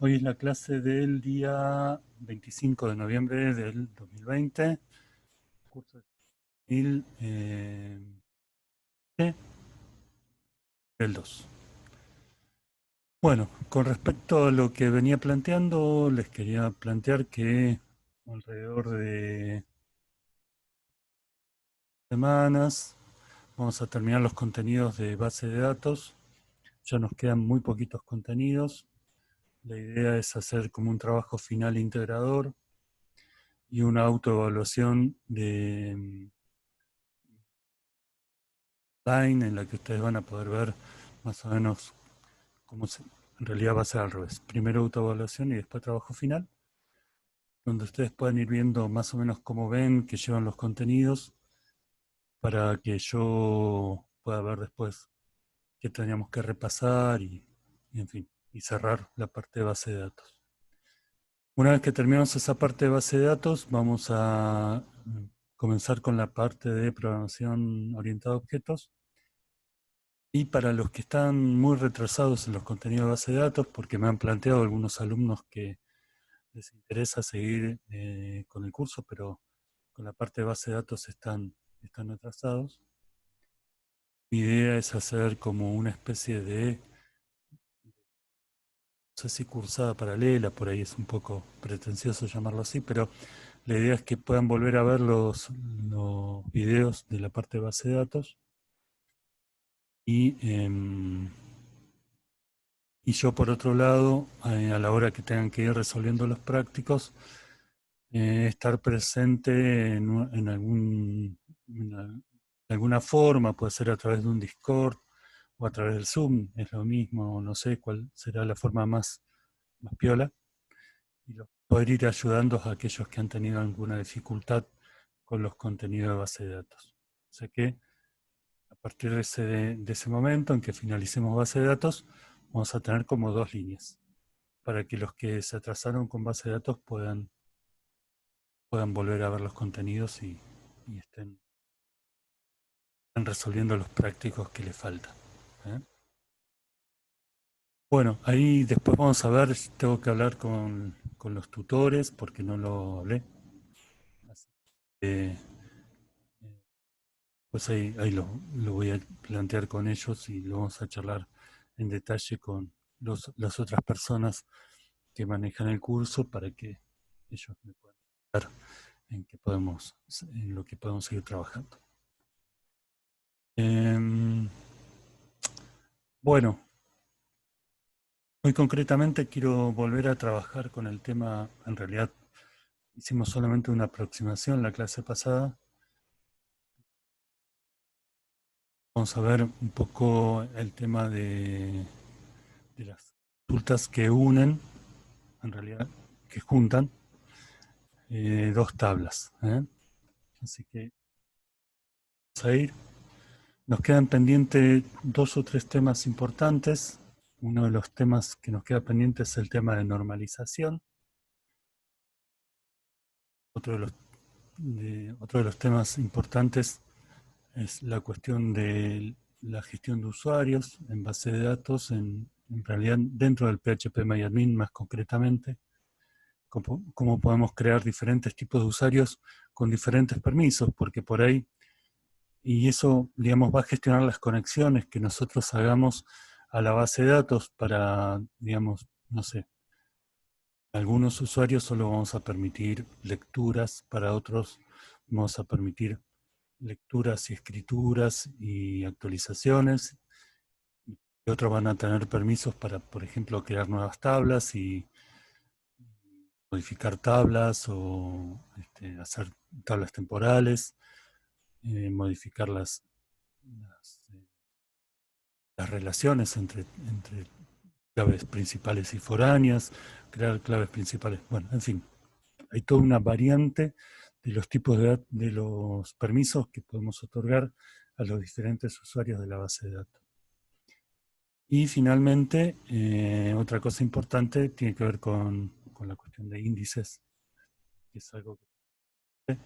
Hoy es la clase del día 25 de noviembre del 2020, curso de del 2. Bueno, con respecto a lo que venía planteando, les quería plantear que alrededor de semanas vamos a terminar los contenidos de base de datos. Ya nos quedan muy poquitos contenidos. La idea es hacer como un trabajo final integrador y una autoevaluación de Line en la que ustedes van a poder ver más o menos cómo se, en realidad va a ser al revés. Primero autoevaluación y después trabajo final, donde ustedes puedan ir viendo más o menos cómo ven que llevan los contenidos para que yo pueda ver después qué teníamos que repasar y en fin, y cerrar la parte de base de datos. Una vez que terminamos esa parte de base de datos, vamos a comenzar con la parte de programación orientada a objetos. Y para los que están muy retrasados en los contenidos de base de datos, porque me han planteado algunos alumnos que les interesa seguir con el curso, pero con la parte de base de datos están atrasados. Mi idea es hacer como una especie de, no sé si cursada paralela, por ahí es un poco pretencioso llamarlo así, pero la idea es que puedan volver a ver los videos de la parte de base de datos y y yo por otro lado, a la hora que tengan que ir resolviendo los prácticos, estar presente de alguna forma, puede ser a través de un Discord o a través del Zoom, es lo mismo, no sé cuál será la forma más piola, y poder ir ayudando a aquellos que han tenido alguna dificultad con los contenidos de base de datos. O sea que a partir de ese momento en que finalicemos base de datos, vamos a tener como dos líneas para que los que se atrasaron con base de datos puedan volver a ver los contenidos y estén resolviendo los prácticos que les faltan. ¿Eh? Bueno, ahí después vamos a ver, tengo que hablar con los tutores porque no lo hablé. Así que, pues ahí lo voy a plantear con ellos y lo vamos a charlar en detalle con las otras personas que manejan el curso para que ellos me puedan dar en lo que podemos seguir trabajando. Bueno, muy concretamente quiero volver a trabajar con el tema, en realidad hicimos solamente una aproximación la clase pasada. Vamos a ver un poco el tema de las consultas que unen, en realidad, que juntan dos tablas. Así que vamos a ir. Nos quedan pendientes dos o tres temas importantes. Uno de los temas que nos queda pendiente es el tema de normalización. Otro otro de los temas importantes es la cuestión de la gestión de usuarios en base de datos, en realidad dentro del PHP-MyAdmin más concretamente, cómo podemos crear diferentes tipos de usuarios con diferentes permisos, porque por ahí, y eso, digamos, va a gestionar las conexiones que nosotros hagamos a la base de datos para, digamos, no sé, algunos usuarios solo vamos a permitir lecturas, para otros vamos a permitir lecturas y escrituras y actualizaciones, y otros van a tener permisos para, por ejemplo, crear nuevas tablas y modificar tablas o hacer tablas temporales, modificar las relaciones entre claves principales y foráneas, crear claves principales. Bueno, en fin, hay toda una variante de los tipos de los permisos que podemos otorgar a los diferentes usuarios de la base de datos. Y finalmente, otra cosa importante tiene que ver con la cuestión de índices, que es algo que,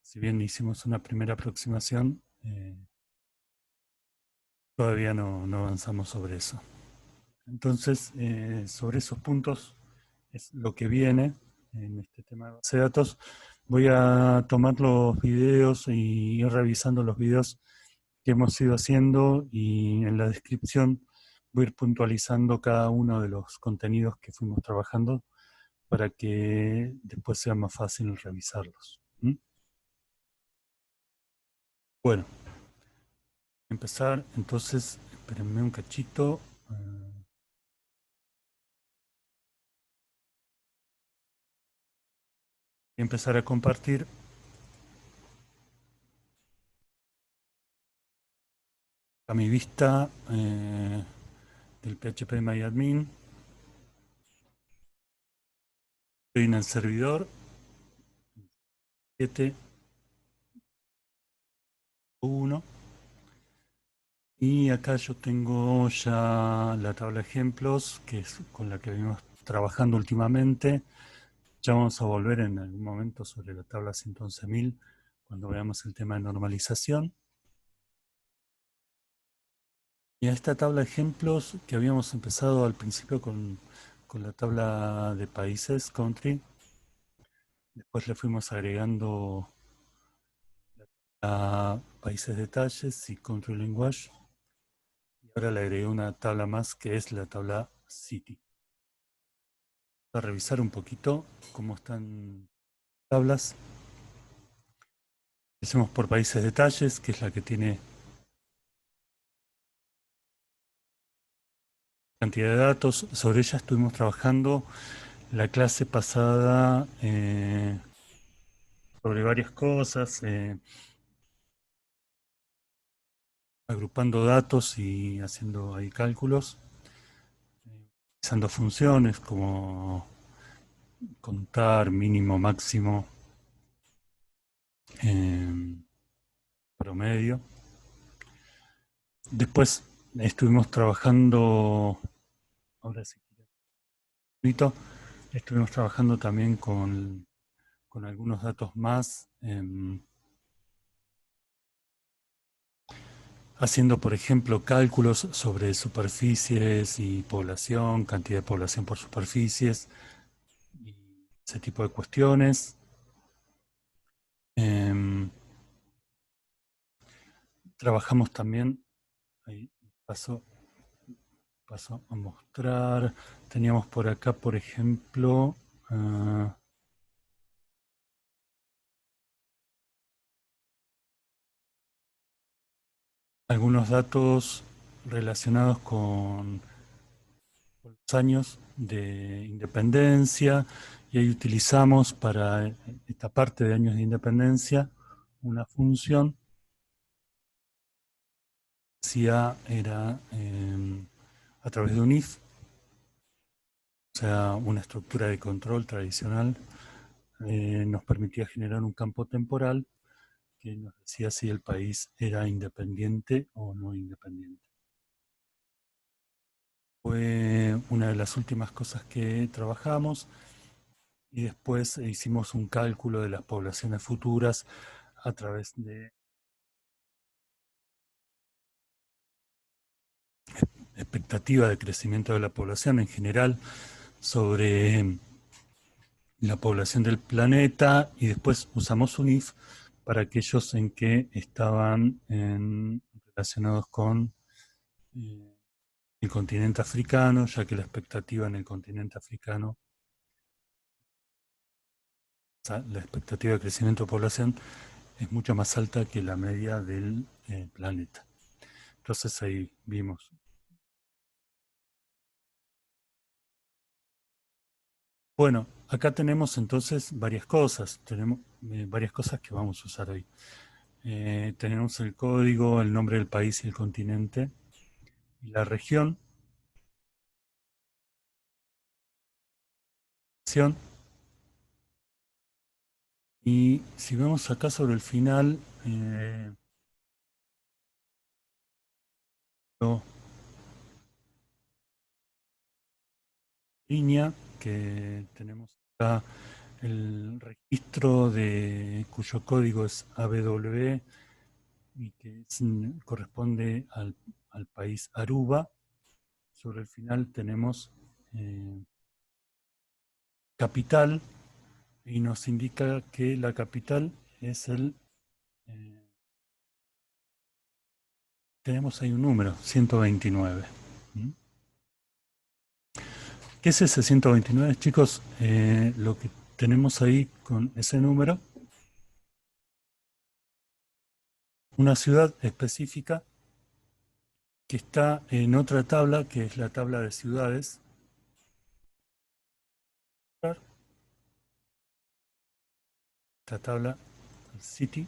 si bien hicimos una primera aproximación, todavía no avanzamos sobre eso. Entonces, sobre esos puntos es lo que viene en este tema de base de datos. Voy a tomar los videos y ir revisando los videos que hemos ido haciendo, y en la descripción voy a ir puntualizando cada uno de los contenidos que fuimos trabajando para que después sea más fácil revisarlos. ¿Mm? Bueno, empezar entonces, espérenme un cachito. Voy a empezar a compartir a mi vista del PHP Estoy en el servidor 7.1 y acá yo tengo ya la tabla de ejemplos, que es con la que venimos trabajando últimamente. Ya vamos a volver en algún momento sobre la tabla 111.000 cuando veamos el tema de normalización. Y a esta tabla de ejemplos que habíamos empezado al principio con la tabla de países, country, después le fuimos agregando a países detalles y country language, y ahora le agregué una tabla más que es la tabla city. Vamos a revisar un poquito cómo están las tablas. Empecemos por países detalles, que es la que tiene cantidad de datos. Sobre ella estuvimos trabajando la clase pasada sobre varias cosas, agrupando datos y haciendo ahí cálculos, utilizando funciones como contar, mínimo, máximo, promedio. Después estuvimos trabajando, ahora sí, estuvimos trabajando también con algunos datos más, haciendo, por ejemplo, cálculos sobre superficies y población, cantidad de población por superficies, y ese tipo de cuestiones. Trabajamos también, ahí paso a mostrar, teníamos por acá, por ejemplo, algunos datos relacionados con los años de independencia, y ahí utilizamos para esta parte de años de independencia una función que hacía era a través de un if, o sea, una estructura de control tradicional, nos permitía generar un campo temporal que nos decía si el país era independiente o no independiente. Fue una de las últimas cosas que trabajamos, y después hicimos un cálculo de las poblaciones futuras a través de expectativa de crecimiento de la población en general sobre la población del planeta, y después usamos un if para aquellos en que estaban relacionados con el continente africano, ya que la expectativa en el continente africano, o sea, la expectativa de crecimiento de población es mucho más alta que la media del planeta. Entonces ahí vimos. Bueno, acá tenemos entonces varias cosas. Tenemos varias cosas que vamos a usar hoy. Tenemos el código, el nombre del país y el continente, y la región. Y si vemos acá sobre el final, línea que tenemos acá, el registro cuyo código es ABW y que corresponde al país Aruba. sobre el final tenemos capital, y nos indica que la capital es tenemos ahí un número, 129. ¿Mm? ¿Qué es ese 129, chicos? Lo que tenemos ahí con ese número, una ciudad específica que está en otra tabla, que es la tabla de ciudades. Esta tabla, City,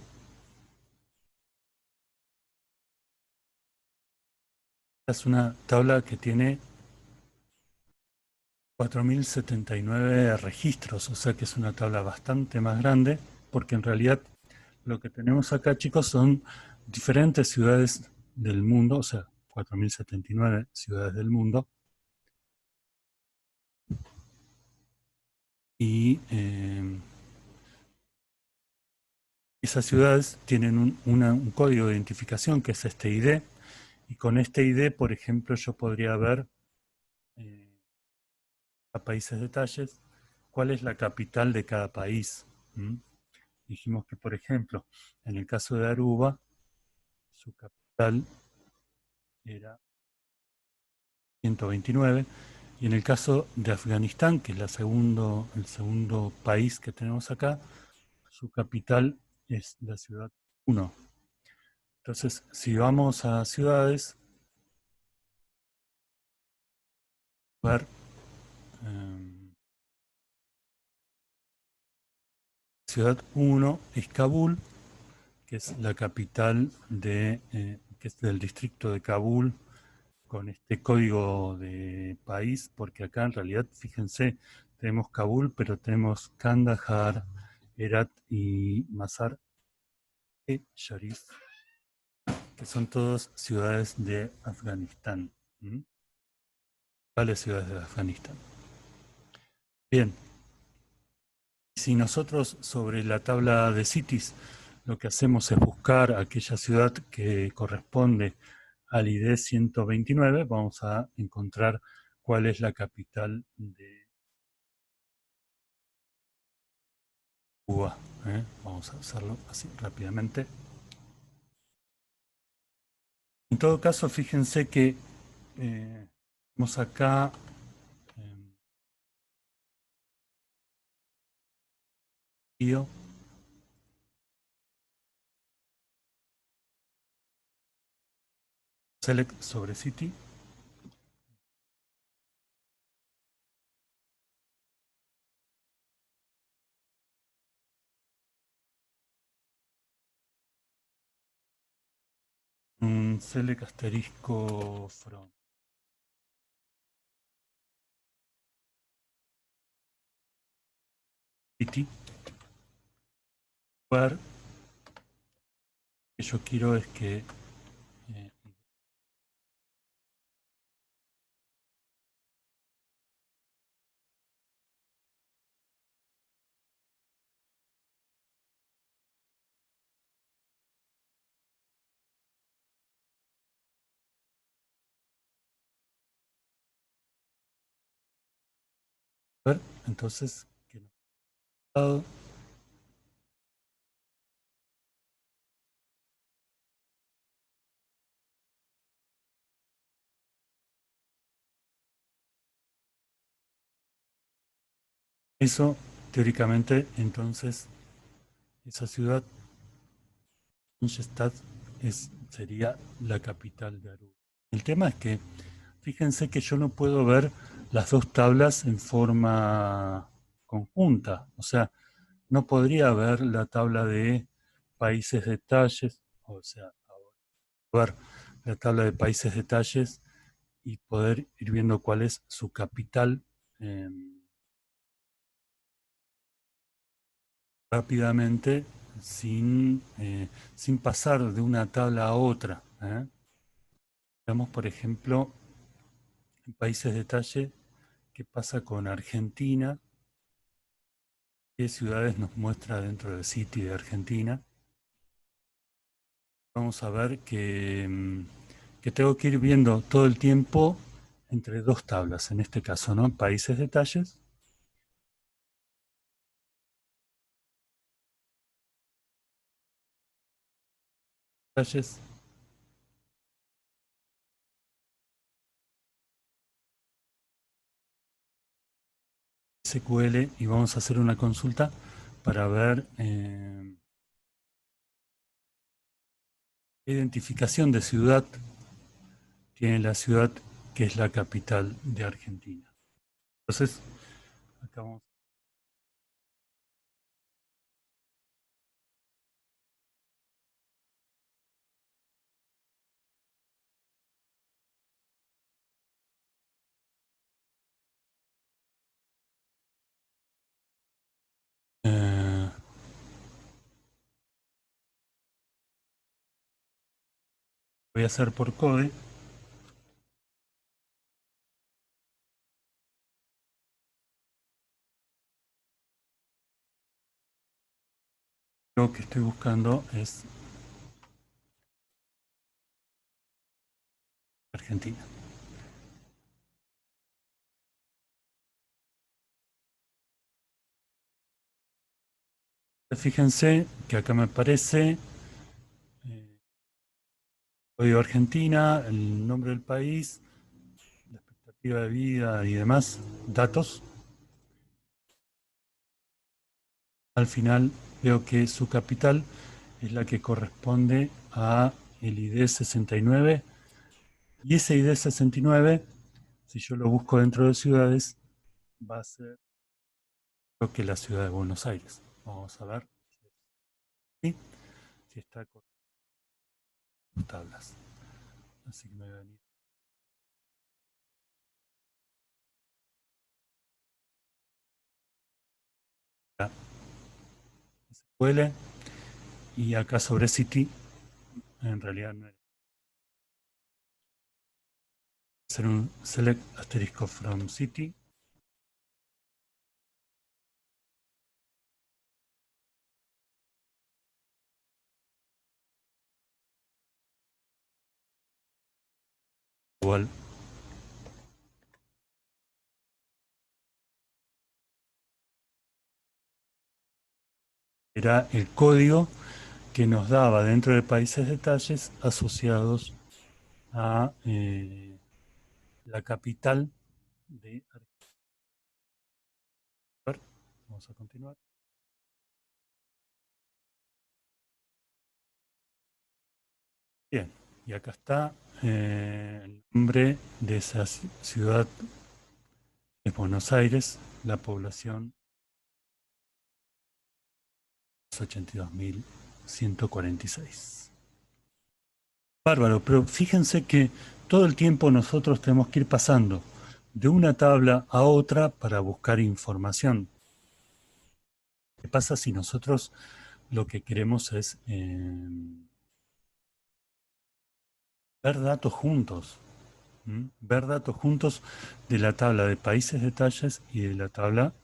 es una tabla que tiene 4079 registros, o sea que es una tabla bastante más grande, porque en realidad lo que tenemos acá, chicos, son diferentes ciudades del mundo, o sea, 4079 ciudades del mundo, y esas ciudades tienen un código de identificación que es este ID, y con este ID, por ejemplo, yo podría ver eh, a países detalles cuál es la capital de cada país. ¿Mm? Dijimos que, por ejemplo, en el caso de Aruba, su capital era 129, y en el caso de Afganistán, que es el segundo país que tenemos acá, su capital es la ciudad 1. Entonces, si vamos a ciudades, ver, eh, ciudad 1 es Kabul, que es la capital que es del distrito de Kabul, con este código de país, porque acá en realidad, fíjense, tenemos Kabul, pero tenemos Kandahar, Herat y Mazar-e-Sharif, que son todas ciudades de Afganistán. ¿Mm? ¿Cuáles ciudades de Afganistán? Bien, si nosotros sobre la tabla de cities lo que hacemos es buscar aquella ciudad que corresponde al ID 129, vamos a encontrar cuál es la capital de Cuba. Vamos a hacerlo así rápidamente. En todo caso, fíjense que vamos acá select sobre city, un select asterisco from city, where que yo quiero es que ver, entonces que eso teóricamente entonces esa ciudad, Kronstadt, sería la capital de Aruba. El tema es que fíjense que yo no puedo ver las dos tablas en forma conjunta, o sea, no podría ver la tabla de países detalles, o sea, ver la tabla de países detalles y poder ir viendo cuál es su capital eh, rápidamente sin pasar de una tabla a otra. Veamos, por ejemplo, en países detalle, qué pasa con Argentina, qué ciudades nos muestra dentro del sitio de Argentina. Vamos a ver que tengo que ir viendo todo el tiempo entre dos tablas, en este caso, ¿no? Países detalles. Detalles. SQL y vamos a hacer una consulta para ver qué identificación de ciudad tiene la ciudad que es la capital de Argentina. Entonces, acá vamos. Eh, voy a hacer por code. Lo que estoy buscando es Argentina. Fíjense que acá me aparece código Argentina, el nombre del país, la expectativa de vida y demás datos. Al final veo que su capital es la que corresponde a el ID 69 y ese ID 69, si yo lo busco dentro de ciudades, va a ser creo que la ciudad de Buenos Aires. Vamos a ver si está con sus tablas. Así que me voy a venir a SQL y acá sobre City, en realidad no es hacer un select asterisco from City. Igual era el código que nos daba dentro de países detalles asociados a la capital de Argentina. Vamos a continuar. Bien, y acá está el nombre de esa ciudad, es Buenos Aires, la población es 82.146. Bárbaro, pero fíjense que todo el tiempo nosotros tenemos que ir pasando de una tabla a otra para buscar información. ¿Qué pasa si nosotros lo que queremos es ver datos juntos? Ver datos juntos de la tabla de países detalles y de la tabla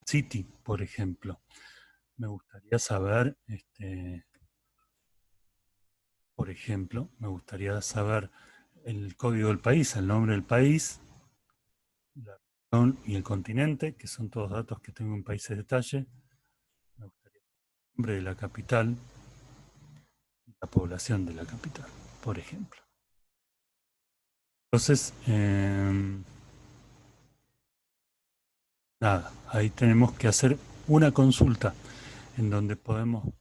City, por ejemplo. Me gustaría saber, por ejemplo, me gustaría saber el código del país, el nombre del país, la región y el continente, que son todos datos que tengo en países detalle. Me gustaría el nombre de la capital y la población de la capital, por ejemplo. Entonces, nada, ahí tenemos que hacer una consulta en donde podemos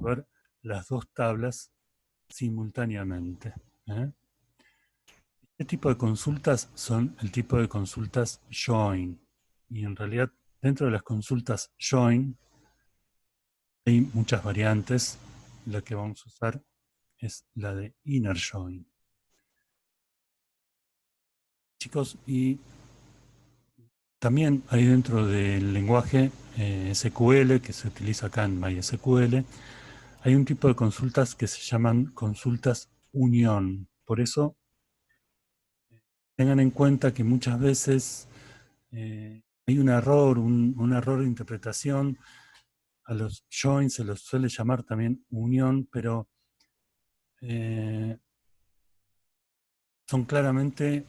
ver las dos tablas simultáneamente. ¿eh? Este tipo de consultas son el tipo de consultas join. Y en realidad, dentro de las consultas join, hay muchas variantes. La que vamos a usar es la de inner join. Chicos, y también hay dentro del lenguaje SQL, que se utiliza acá en MySQL, hay un tipo de consultas que se llaman consultas unión. Por eso, tengan en cuenta que muchas veces hay un error de interpretación. A los joins se los suele llamar también unión, pero son claramente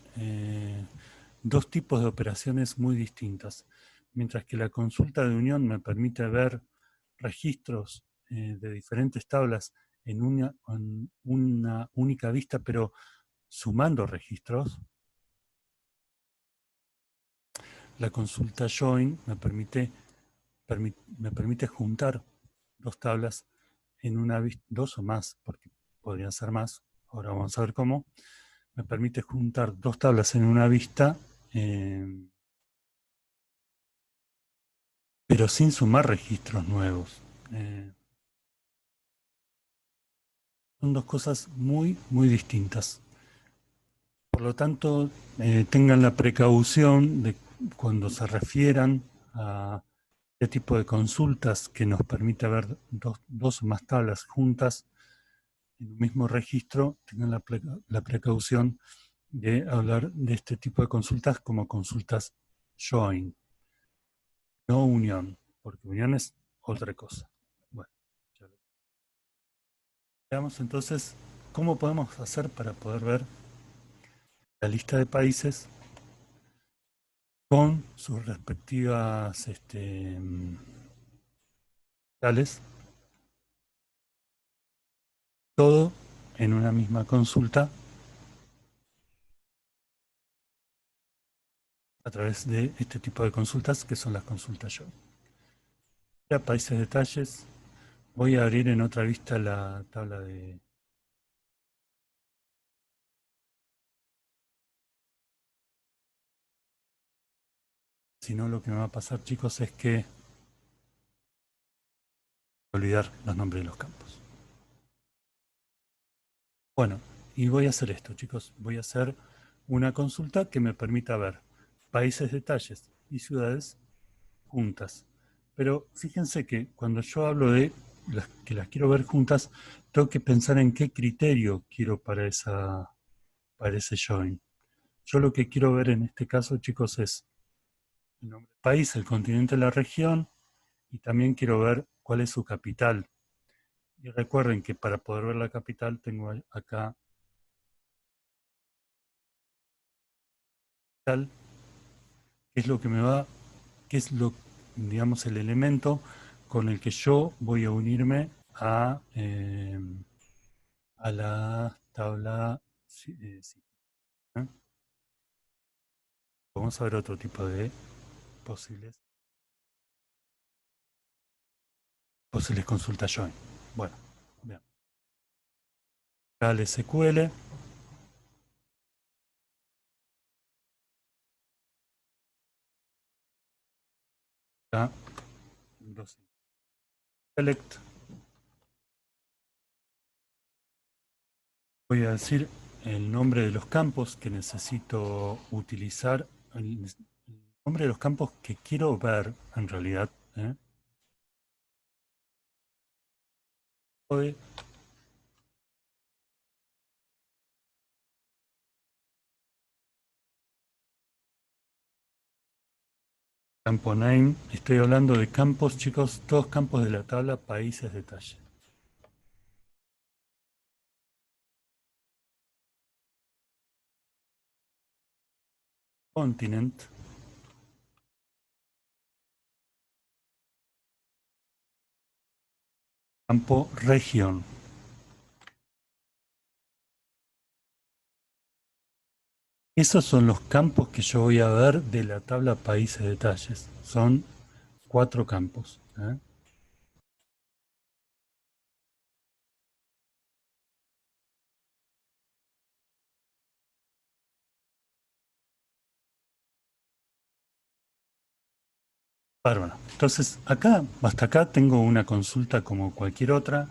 dos tipos de operaciones muy distintas. Mientras que la consulta de unión me permite ver registros de diferentes tablas en una única vista, pero sumando registros, la consulta join me permite juntar dos tablas en una vista, dos o más, porque podrían ser más, ahora vamos a ver cómo, me permite juntar dos tablas en una vista, pero sin sumar registros nuevos. Son dos cosas muy, muy distintas. Por lo tanto, tengan la precaución de cuando se refieran a este tipo de consultas que nos permite ver dos o más tablas juntas en un mismo registro, tengan la precaución de hablar de este tipo de consultas como consultas join, no unión, porque unión es otra cosa. Bueno, veamos entonces cómo podemos hacer para poder ver la lista de países con sus respectivas tales, todo en una misma consulta a través de este tipo de consultas que son las consultas join. Ya países detalles, voy a abrir en otra vista la tabla de... Si no, lo que me va a pasar, chicos, es que olvidar los nombres de los campos. Bueno, y voy a hacer esto, chicos. Voy a hacer una consulta que me permita ver países, detalles y ciudades juntas. Pero fíjense que cuando yo hablo de que las quiero ver juntas, tengo que pensar en qué criterio quiero para ese join. Yo lo que quiero ver en este caso, chicos, es el nombre del país, el continente, la región, y también quiero ver cuál es su capital. Y recuerden que para poder ver la capital tengo acá tal, que es lo que me va, que es lo, digamos, el elemento con el que yo voy a unirme a la tabla. Sí, ¿eh? Vamos a ver otro tipo de posibles consultas join. Bueno, vean. Acá el SQL, acá select, voy a decir el nombre de los campos que necesito utilizar, el nombre de los campos que quiero ver en realidad. De campo name, estoy hablando de campos, chicos, todos campos de la tabla, países, detalle. Continent, campo región. Esos son los campos que yo voy a ver de la tabla países, detalles. Son 4 campos. Bárbaro. Entonces, acá, hasta acá tengo una consulta como cualquier otra,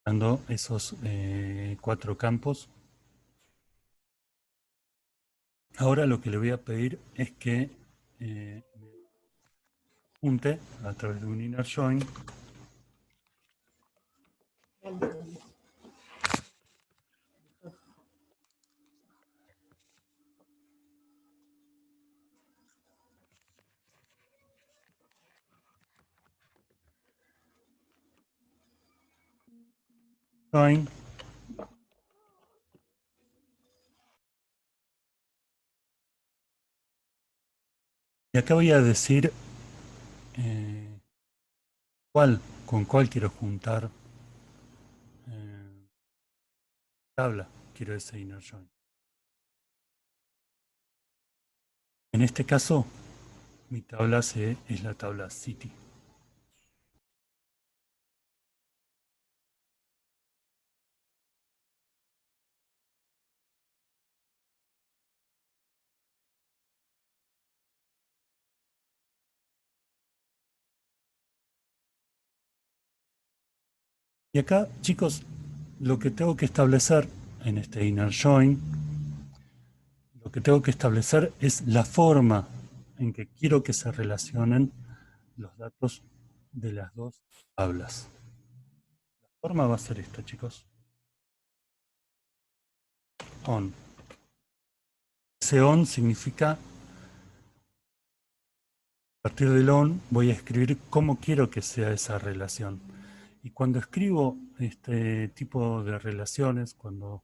dando esos 4 campos. Ahora lo que le voy a pedir es que me junte a través de un inner join. Join Y acá voy a decir eh, con cuál quiero juntar tabla, quiero ese inner join. En este caso, mi tabla C es la tabla City. Y acá, chicos, lo que tengo que establecer en este inner join, lo que tengo que establecer es la forma en que quiero que se relacionen los datos de las dos tablas. La forma va a ser esta, chicos. On. Ese on significa, a partir del on, voy a escribir cómo quiero que sea esa relación. Y cuando escribo este tipo de relaciones, cuando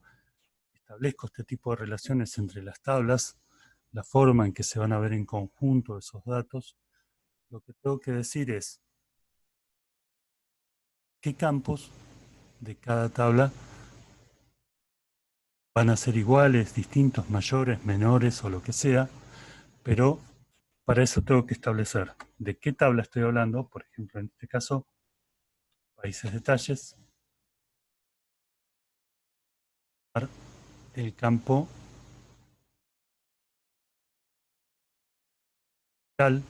establezco este tipo de relaciones entre las tablas, la forma en que se van a ver en conjunto esos datos, lo que tengo que decir es qué campos de cada tabla van a ser iguales, distintos, mayores, menores o lo que sea, pero para eso tengo que establecer de qué tabla estoy hablando, por ejemplo, en este caso, países detalles, el campo tal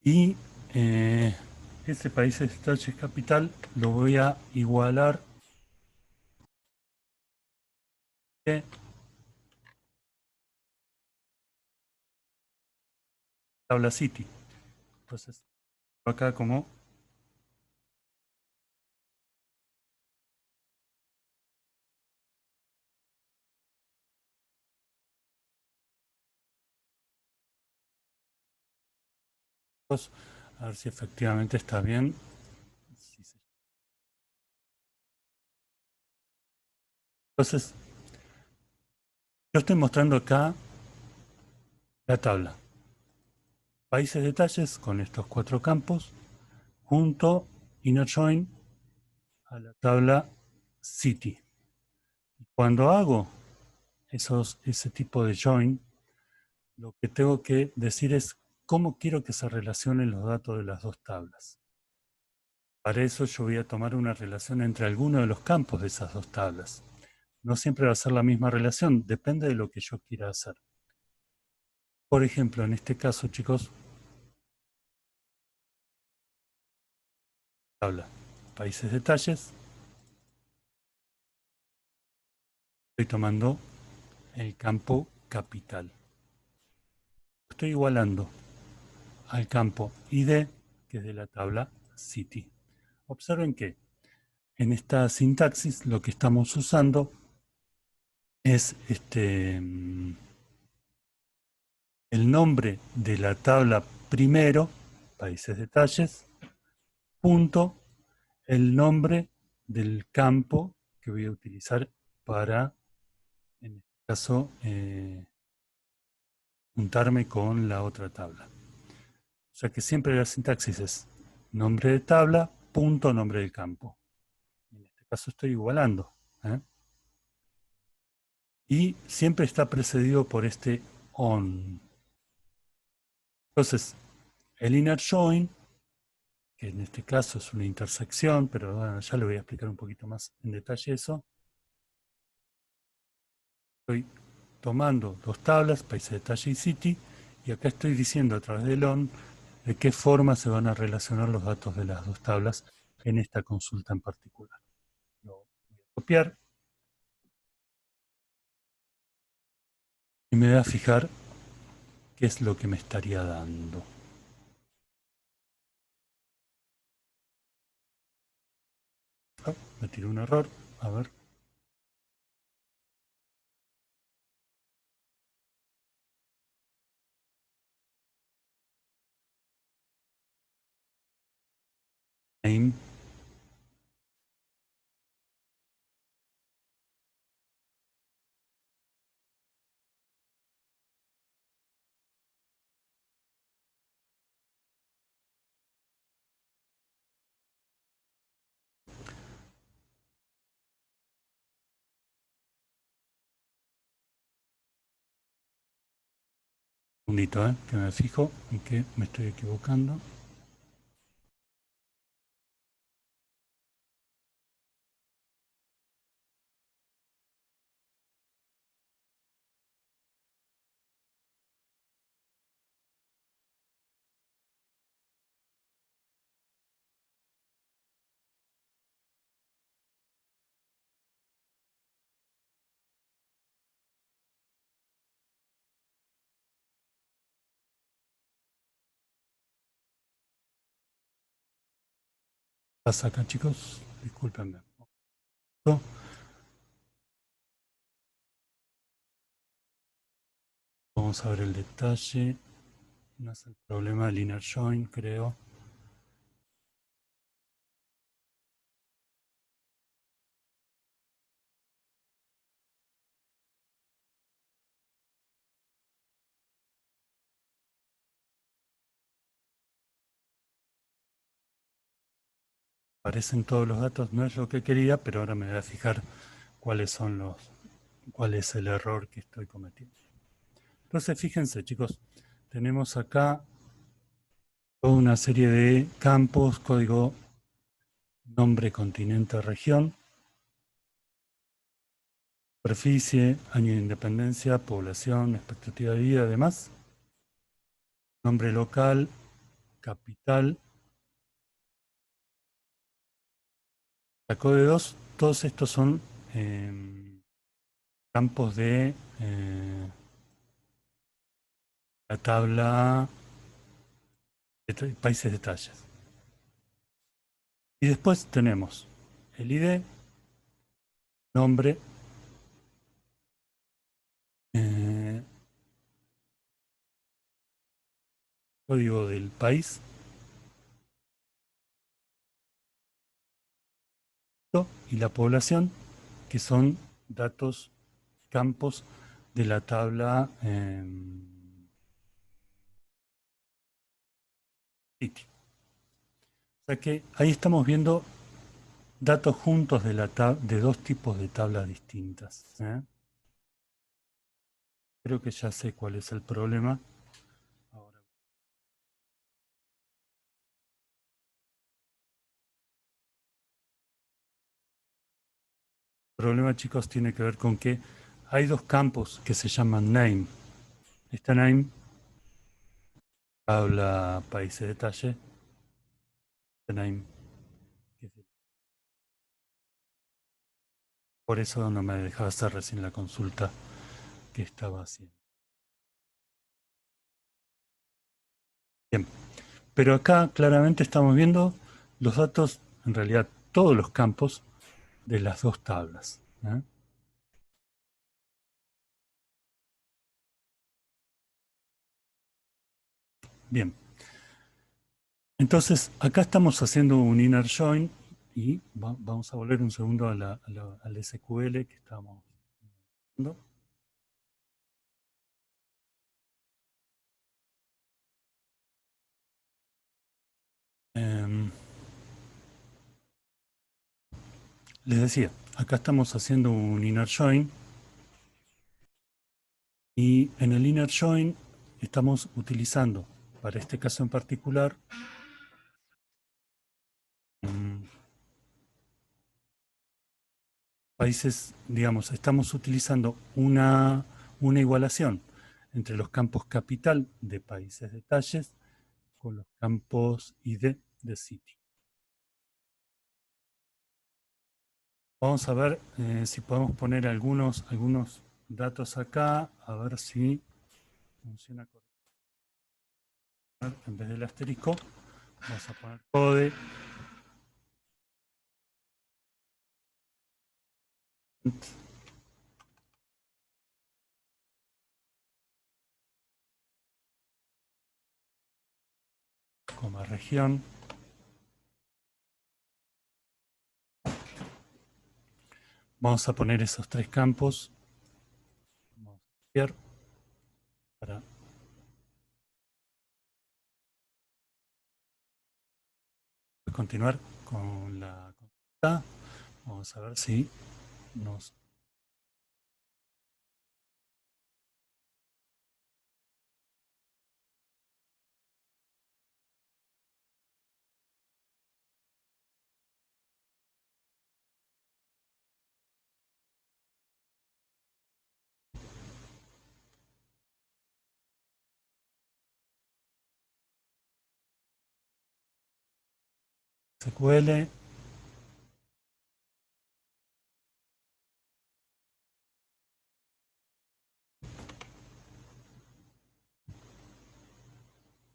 y ese países detalles capital lo voy a igualar a tabla city. Entonces, acá como a ver si efectivamente está bien. Entonces, yo estoy mostrando acá la tabla. Países detalles con estos cuatro campos, junto inner join a la tabla city. Y cuando hago ese tipo de join, lo que tengo que decir es cómo quiero que se relacionen los datos de las dos tablas. Para eso yo voy a tomar una relación entre alguno de los campos de esas dos tablas. No siempre va a ser la misma relación, depende de lo que yo quiera hacer. Por ejemplo, en este caso, chicos, tabla países detalles, estoy tomando el campo capital. Estoy igualando al campo ID, que es de la tabla city. Observen que en esta sintaxis lo que estamos usando es el nombre de la tabla primero, países detalles, punto, el nombre del campo que voy a utilizar para, en este caso, juntarme con la otra tabla. O sea que siempre la sintaxis es nombre de tabla, punto, nombre del campo. En este caso estoy igualando. Y siempre está precedido por este on. Entonces, el inner join, que en este caso es una intersección, pero bueno, ya le voy a explicar un poquito más en detalle eso. Estoy tomando dos tablas, países detalle y city, y acá estoy diciendo a través del on de qué forma se van a relacionar los datos de las dos tablas en esta consulta en particular. Lo voy a copiar y me voy a fijar qué es lo que me estaría dando. Oh, me tiró un error, a ver. Name Un segundito, que me fijo en que me estoy equivocando. Pasa acá, chicos, discúlpenme. Vamos a ver el detalle. No es el problema del inner join, creo. Aparecen todos los datos, no es lo que quería, pero ahora me voy a fijar cuál es el error que estoy cometiendo. Entonces, fíjense, chicos, tenemos acá toda una serie de campos, código, nombre, continente, región, superficie, año de independencia, población, expectativa de vida, además, nombre local, capital, la code 2, todos estos son campos de la tabla de países detalles. Y después tenemos el ID, nombre, eh, código del país y la población, que son datos, campos de la tabla City. O sea que ahí estamos viendo datos juntos de dos tipos de tablas distintas. Creo que ya sé cuál es el problema. Ahora, el problema, chicos, tiene que ver con que hay dos campos que se llaman name. Esta name habla país de detalle. Esta name, por eso no me dejaba hacer recién la consulta que estaba haciendo. Bien, pero acá claramente estamos viendo los datos, en realidad todos los campos de las dos tablas. Bien, entonces acá estamos haciendo un inner join y vamos a volver un segundo al SQL que estamos viendo. Les decía, acá estamos haciendo un inner join y en el inner join estamos utilizando, para este caso en particular, países, digamos, estamos utilizando una igualación entre los campos capital de países detalles con los campos ID de city. Vamos a ver si podemos poner algunos datos acá, a ver si funciona correctamente. En vez del asterisco, vamos a poner code. Coma región. Vamos a poner esos tres campos. Vamos a copiar para continuar con la consulta. Vamos a ver si nos SQL.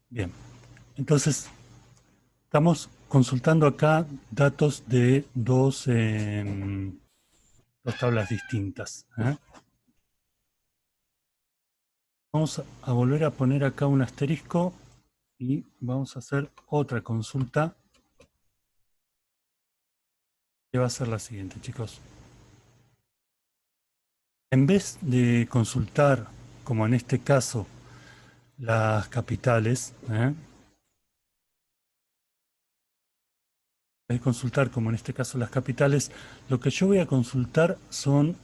Bien, entonces estamos consultando acá datos de dos tablas distintas. Vamos a volver a poner acá un asterisco y vamos a hacer otra consulta que va a ser la siguiente, chicos. En vez de consultar, como en este caso, las capitales, consultar como en este caso las capitales, lo que yo voy a consultar son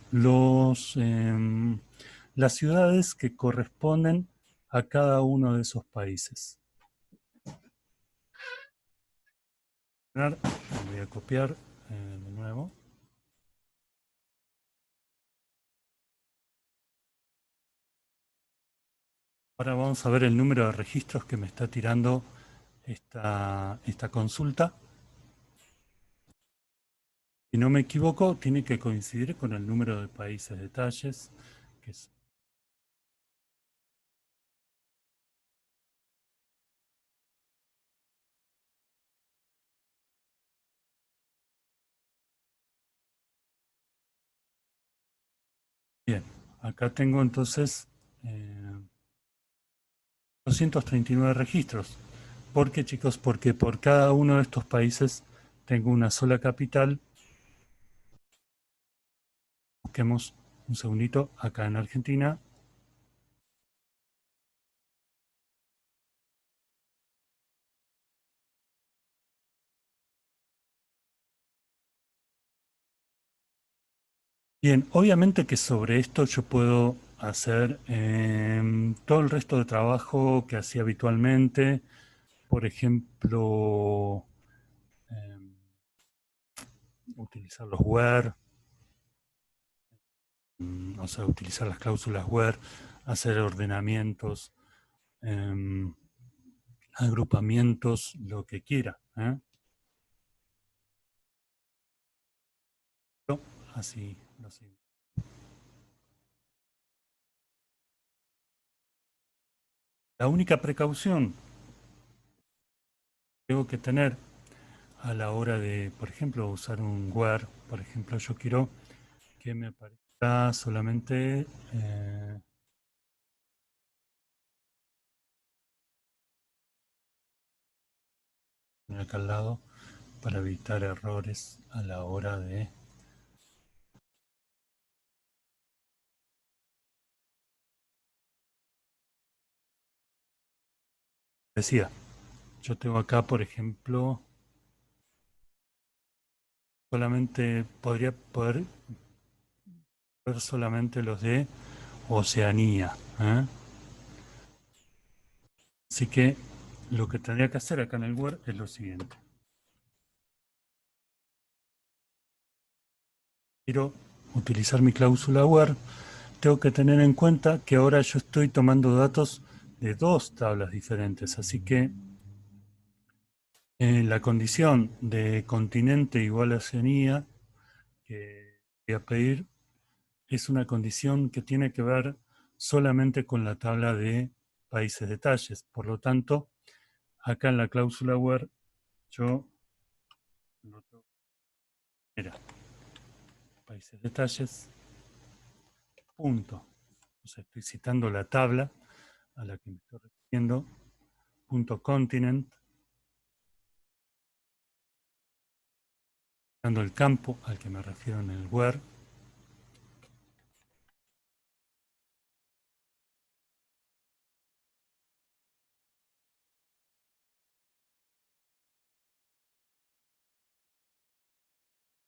las ciudades que corresponden a cada uno de esos países. Voy a copiar de nuevo. Ahora vamos a ver el número de registros que me está tirando esta consulta. Si no me equivoco, tiene que coincidir con el número de países detalles, que es bien. Acá tengo entonces 239 registros. ¿Por qué, chicos? Porque por cada uno de estos países tengo una sola capital. Busquemos un segundito acá en Argentina. Bien, obviamente que sobre esto yo puedo hacer todo el resto de trabajo que hacía habitualmente. Por ejemplo, utilizar los where, o sea, utilizar las cláusulas where, hacer ordenamientos, agrupamientos, lo que quiera. Así, así. La única precaución que tengo que tener a la hora de, por ejemplo, usar un where, por ejemplo, yo quiero que me aparezca solamente acá al lado para evitar errores a la hora de... Decía, yo tengo acá, por ejemplo, solamente podría poder ver solamente los de Oceanía. Así que lo que tendría que hacer acá en el where es lo siguiente. Quiero utilizar mi cláusula where, tengo que tener en cuenta que ahora yo estoy tomando datos de dos tablas diferentes, así que la condición de continente igual a Oceanía que voy a pedir es una condición que tiene que ver solamente con la tabla de países detalles. Por lo tanto, acá en la cláusula where yo lo tengo que era países detalles, punto. O sea, estoy citando la tabla a la que me estoy refiriendo, punto continent, dando el campo al que me refiero en el where.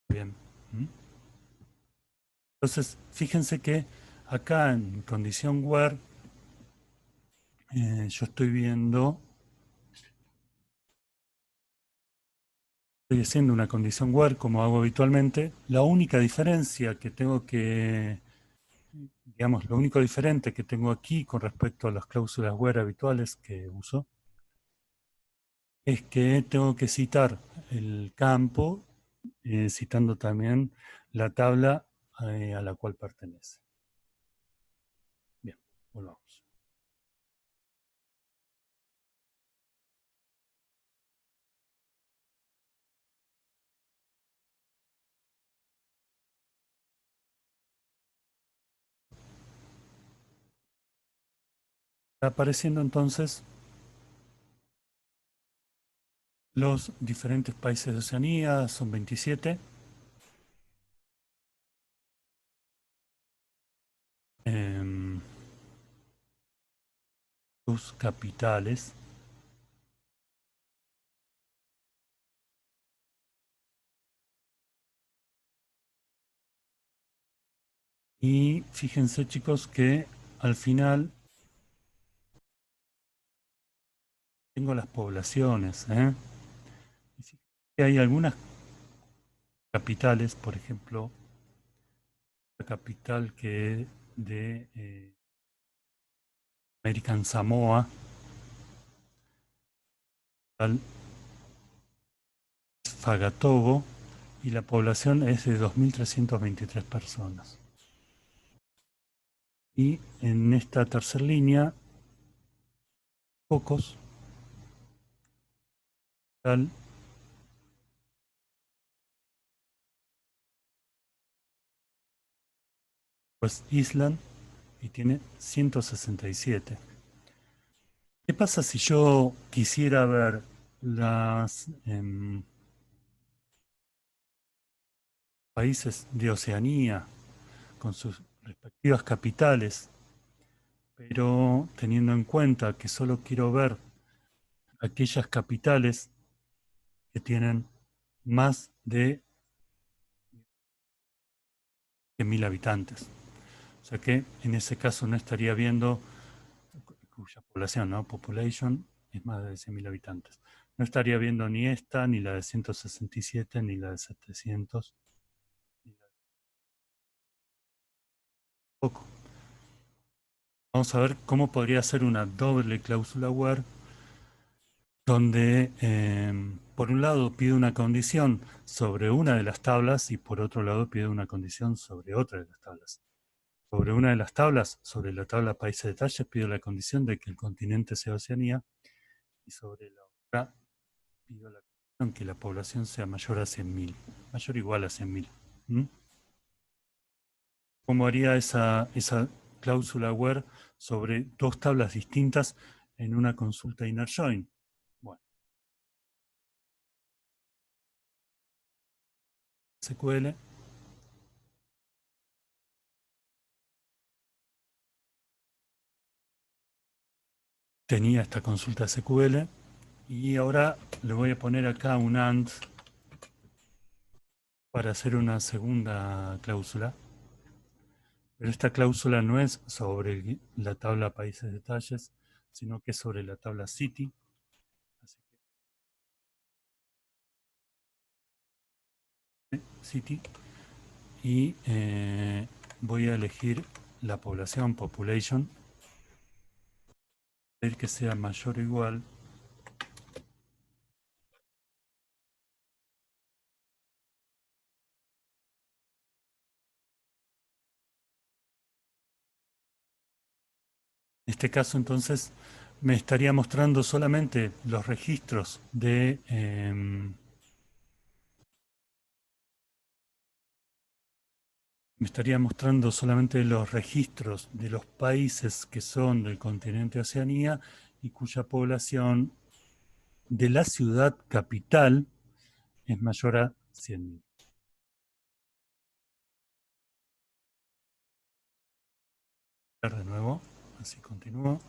Bien. Entonces, fíjense que acá en condición where yo estoy viendo, estoy haciendo una condición where como hago habitualmente. La única diferencia que tengo que, digamos, lo único diferente que tengo aquí con respecto a las cláusulas where habituales que uso, es que tengo que citar el campo, citando también la tabla a la cual pertenece. Bien, volvamos. Está apareciendo entonces los diferentes países de Oceanía, son 27. Sus capitales. Y fíjense, chicos, que al final tengo las poblaciones. Y fíjense que hay algunas capitales, por ejemplo, la capital que de American Samoa, Fagatogo, y la población es de 2.323 personas. Y en esta tercera línea, pocos, tal pues Island, y tiene 167. ¿Qué pasa si yo quisiera ver los países de Oceanía con sus respectivas capitales, pero teniendo en cuenta que solo quiero ver aquellas capitales que tienen más de 100.000 habitantes? O sea que en ese caso no estaría viendo cuya población, ¿no? Population es más de 100.000 habitantes. No estaría viendo ni esta, ni la de 167, ni la de 700. Poco. Vamos a ver cómo podría ser una doble cláusula where, donde por un lado pide una condición sobre una de las tablas y por otro lado pide una condición sobre otra de las tablas. Sobre una de las tablas, sobre la tabla países de detalles, pido la condición de que el continente sea Oceanía, y sobre la otra pido la condición que la población sea mayor a 100.000, mayor o igual a 100.000. ¿Mm? ¿Cómo haría esa cláusula where sobre dos tablas distintas en una consulta inner join? Bueno, SQL tenía esta consulta SQL y ahora le voy a poner acá un AND para hacer una segunda cláusula. Pero esta cláusula no es sobre la tabla países detalles, sino que es sobre la tabla city. Así que city. Y voy a elegir la población, population, pedir que sea mayor o igual en este caso entonces me estaría mostrando solamente los registros de me estaría mostrando solamente los registros de los países que son del continente Oceanía y cuya población de la ciudad capital es mayor a 100.000. De nuevo, así continúo.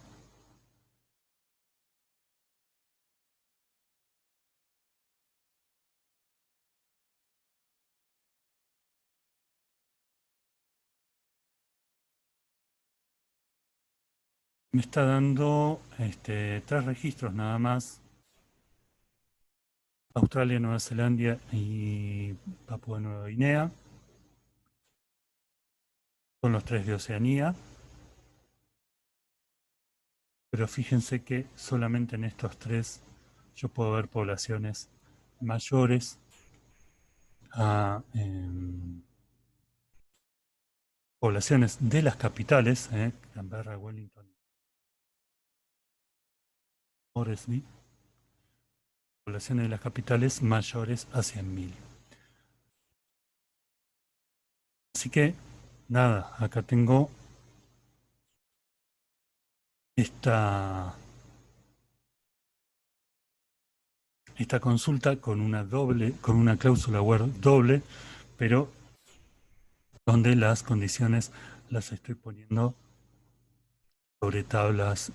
Me está dando tres registros nada más: Australia, Nueva Zelanda y Papúa Nueva Guinea. Son los tres de Oceanía, pero fíjense que solamente en estos tres yo puedo ver poblaciones mayores a poblaciones de las capitales, Canberra, Wellington, Moresby, poblaciones de las capitales mayores a 100.000. Así que, nada, acá tengo esta consulta con una cláusula Word doble, pero donde las condiciones las estoy poniendo sobre tablas.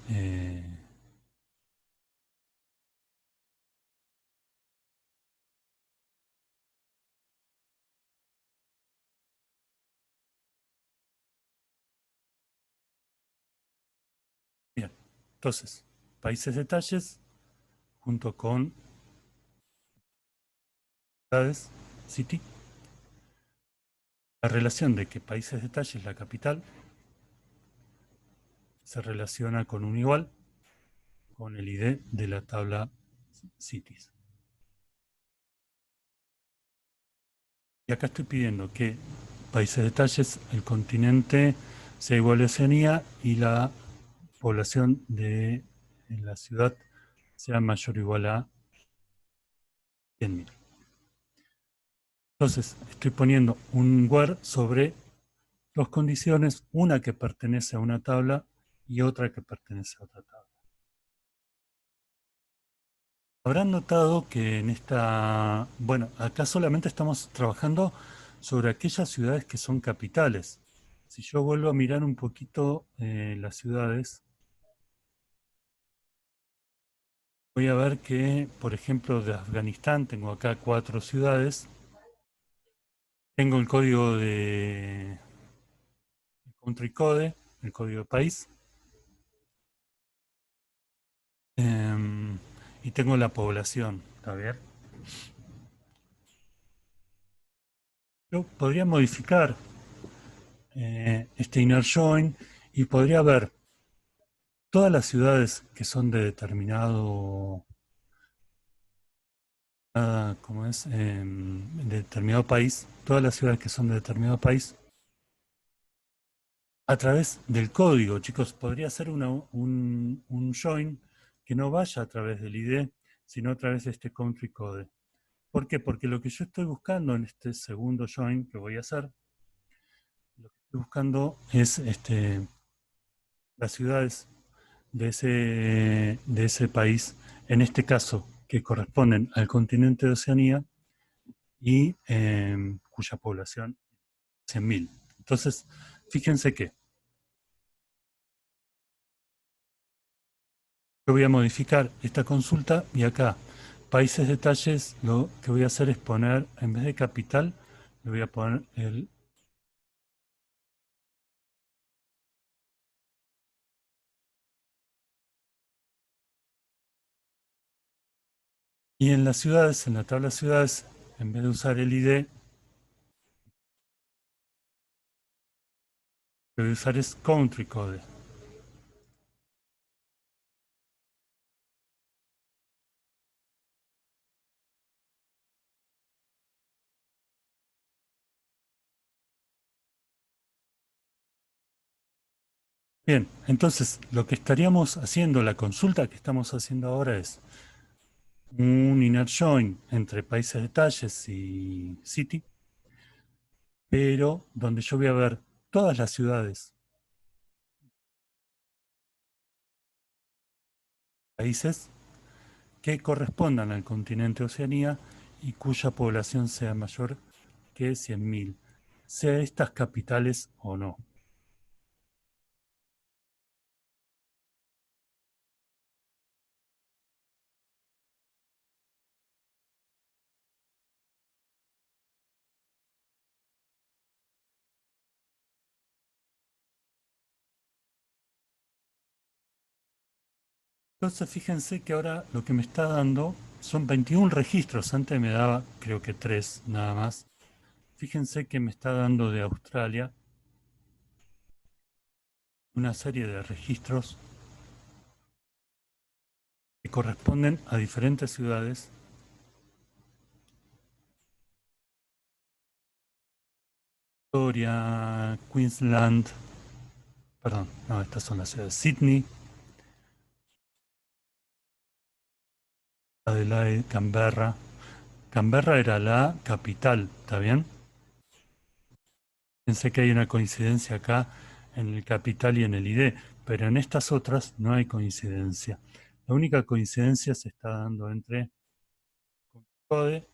Bien, entonces, países detalles junto con ciudades, city, la relación de que países detalles, la capital, se relaciona con un igual con el ID de la tabla cities. Y acá estoy pidiendo que países detalles, el continente sea igual a Oceanía y la población de la ciudad sea mayor o igual a 100.000. Entonces, estoy poniendo un where sobre dos condiciones, una que pertenece a una tabla y otra que pertenece a otra tabla. Habrán notado que en esta, bueno, acá solamente estamos trabajando sobre aquellas ciudades que son capitales. Si yo vuelvo a mirar un poquito las ciudades, voy a ver que, por ejemplo, de Afganistán tengo acá 4 ciudades. Tengo el código de country code, el código de país, y tengo la población. ¿Está bien? Yo podría modificar este inner join y podría ver todas las ciudades que son de determinado, ¿cómo es? De determinado país, todas las ciudades que son de determinado país, a través del código, chicos, podría ser un join que no vaya a través del ID, sino a través de este country code. ¿Por qué? Porque lo que yo estoy buscando en este segundo join que voy a hacer, lo que estoy buscando es las ciudades de ese país, en este caso, que corresponden al continente de Oceanía y cuya población es 100.000. Entonces, fíjense que yo voy a modificar esta consulta y acá, países detalles, lo que voy a hacer es poner, en vez de capital, le voy a poner el... Y en las ciudades, en la tabla ciudades, en vez de usar el ID, lo que voy a usar es country code. Bien, entonces lo que estaríamos haciendo, la consulta que estamos haciendo ahora es un inner join entre países detalles y city, pero donde yo voy a ver todas las ciudades, países que correspondan al continente Oceanía y cuya población sea mayor que 100.000, sea estas capitales o no. Entonces fíjense que ahora lo que me está dando son 21 registros, antes me daba creo que 3 nada más. Fíjense que me está dando de Australia una serie de registros que corresponden a diferentes ciudades Victoria, Queensland, perdón, no, estas son las ciudades, Sydney, Adelaide, Canberra. Canberra era la capital, ¿está bien? Pensé que hay una coincidencia acá en el capital y en el ID, pero en estas otras no hay coincidencia. La única coincidencia se está dando entre Code,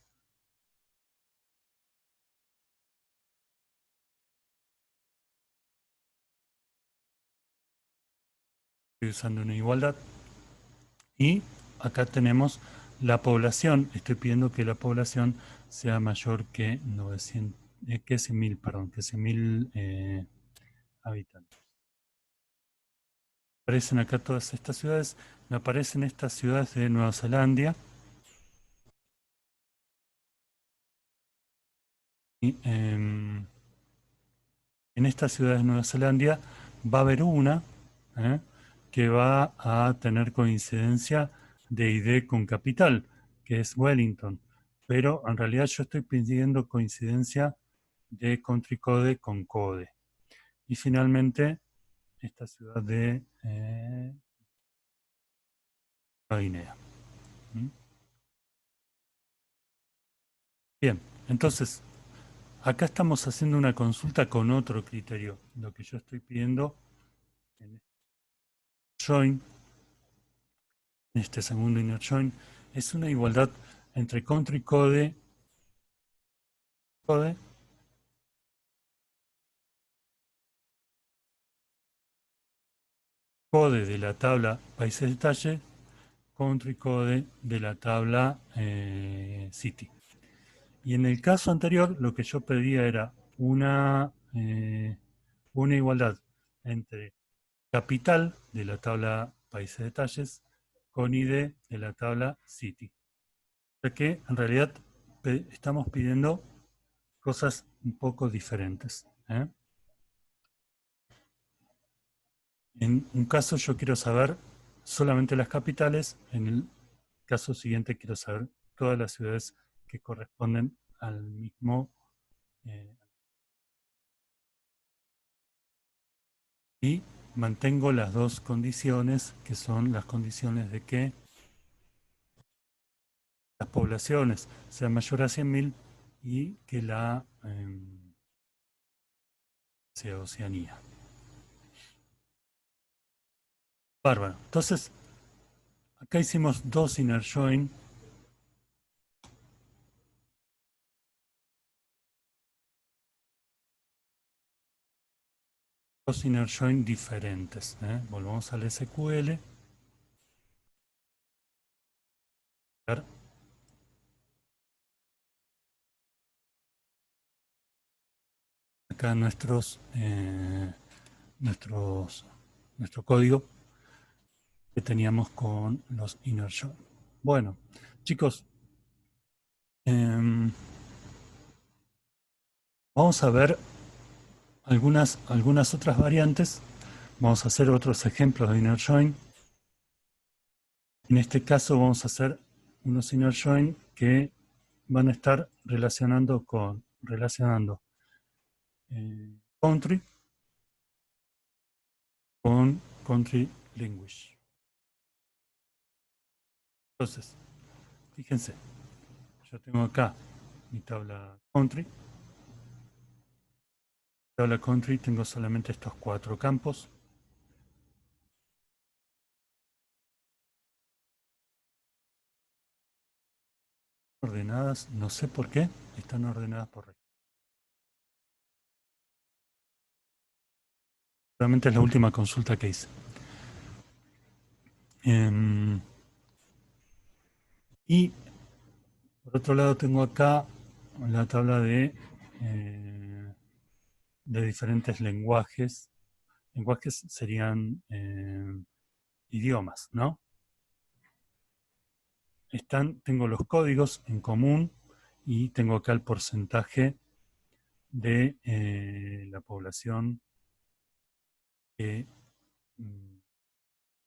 estoy usando una igualdad, y acá tenemos la población. Estoy pidiendo que la población sea mayor que 900, que 100.000, perdón, que 100.000 habitantes. Aparecen acá todas estas ciudades. Me aparecen estas ciudades de Nueva Zelanda. Y, en estas ciudades de Nueva Zelanda va a haber una ¿eh? que va a tener coincidencia de ID con capital, que es Wellington. Pero en realidad yo estoy pidiendo coincidencia de country code con code. Y finalmente, esta ciudad de Nueva Guinea. ¿Mm? Bien, entonces, acá estamos haciendo una consulta con otro criterio. Lo que yo estoy pidiendo en este join, en este segundo inner join, es una igualdad entre country code, code, code de la tabla países detalle, country code de la tabla city. Y en el caso anterior, lo que yo pedía era una igualdad entre capital de la tabla países detalles con ID de la tabla city. O sea que en realidad estamos pidiendo cosas un poco diferentes. En un caso yo quiero saber solamente las capitales, en el caso siguiente quiero saber todas las ciudades que corresponden al mismo. eh, y mantengo las dos condiciones, que son las condiciones de que las poblaciones sean mayores a 100.000 y que la sea Oceanía. Bárbaro. Entonces, acá hicimos dos inner join. Dos inner join diferentes. Volvamos al SQL. Acá nuestro código que teníamos con los inner join. Bueno, chicos, vamos a ver algunas otras variantes. Vamos a hacer otros ejemplos de inner join. En este caso vamos a hacer unos inner join que van a estar relacionando country con country language. Entonces, fíjense, yo tengo acá mi tabla country. Tabla country tengo solamente estos 4 campos. Ordenadas, no sé por qué, están ordenadas por región. Realmente es la última consulta que hice. Y por otro lado tengo acá la tabla de diferentes lenguajes. Lenguajes serían idiomas, ¿no? Tengo los códigos en común y tengo acá el porcentaje de la población que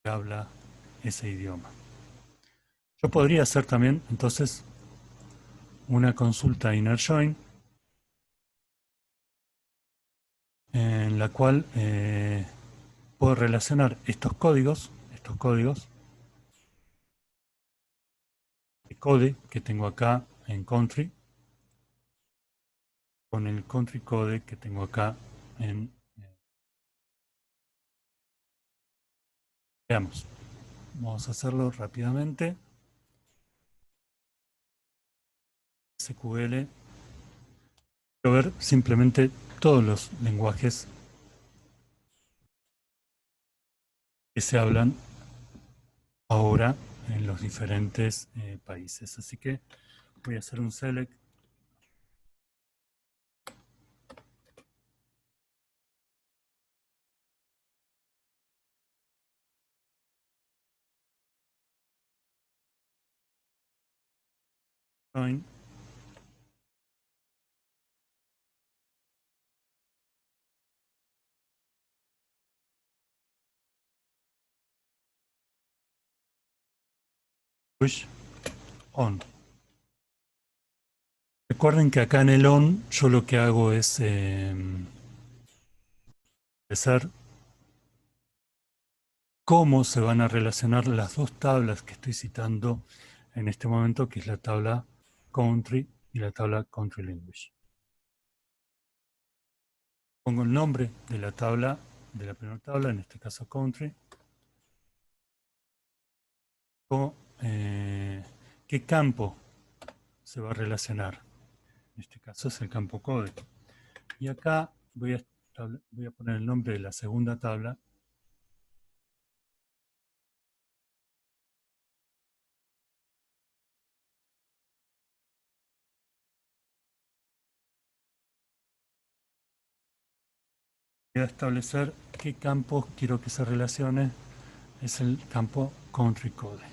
habla ese idioma. Yo podría hacer también, entonces, una consulta inner join en la cual puedo relacionar estos códigos de code que tengo acá en country con el country code que tengo acá en veamos. Vamos a hacerlo rápidamente. SQL. Quiero ver simplemente todos los lenguajes que se hablan ahora en los diferentes países. Así que voy a hacer un select. Join. Push on. Recuerden que acá en el on yo lo que hago es empezar cómo se van a relacionar las dos tablas que estoy citando en este momento, que es la tabla country y la tabla country language. Pongo el nombre de la tabla, de la primera tabla, en este caso country, o qué campo se va a relacionar. En este caso es el campo code. Y acá voy a poner el nombre de la segunda tabla. Voy a establecer qué campos quiero que se relacione. Es el campo country code.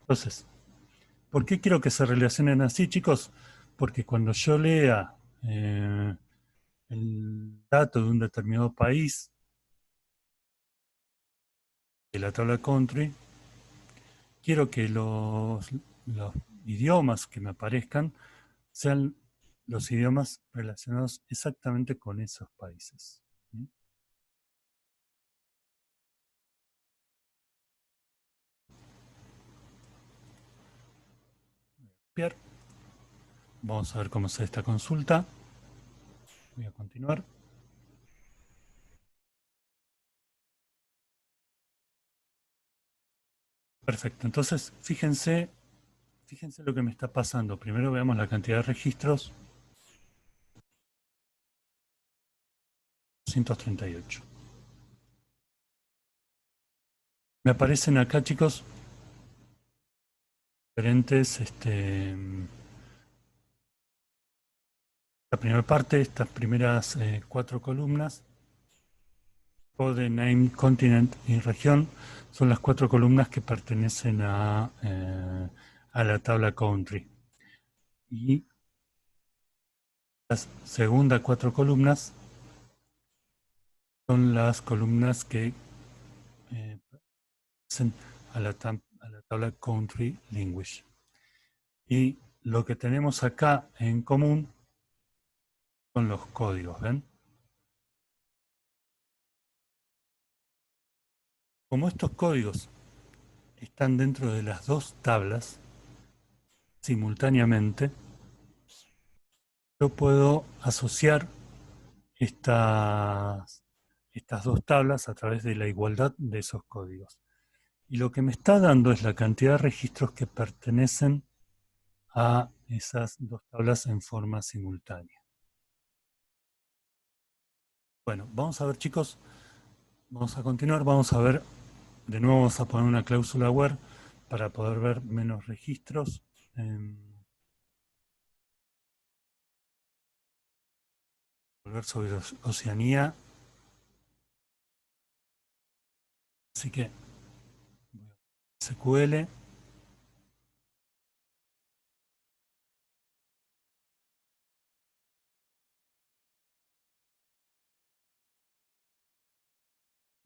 Entonces, ¿por qué quiero que se relacionen así, chicos? Porque cuando yo lea el dato de un determinado país de la tabla country, quiero que los idiomas que me aparezcan sean los idiomas relacionados exactamente con esos países. Bien, vamos a ver cómo se esta consulta. Voy a continuar. Perfecto, entonces fíjense lo que me está pasando. Primero veamos la cantidad de registros. 238. Me aparecen acá, chicos, diferentes, la primera parte, estas primeras 4 columnas, code, name, continent y región, son las 4 columnas que pertenecen a la tabla country. Y las segundas 4 columnas son las columnas que pertenecen a la tabla country language. Y lo que tenemos acá en común son los códigos, ¿ven? Como estos códigos están dentro de las dos tablas simultáneamente, yo puedo asociar estas dos tablas a través de la igualdad de esos códigos. Y lo que me está dando es la cantidad de registros que pertenecen a esas dos tablas en forma simultánea. Bueno, vamos a ver, chicos, vamos a continuar, vamos a ver, de nuevo vamos a poner una cláusula where para poder ver menos registros. Volver sobre Oceanía. Así que SQL.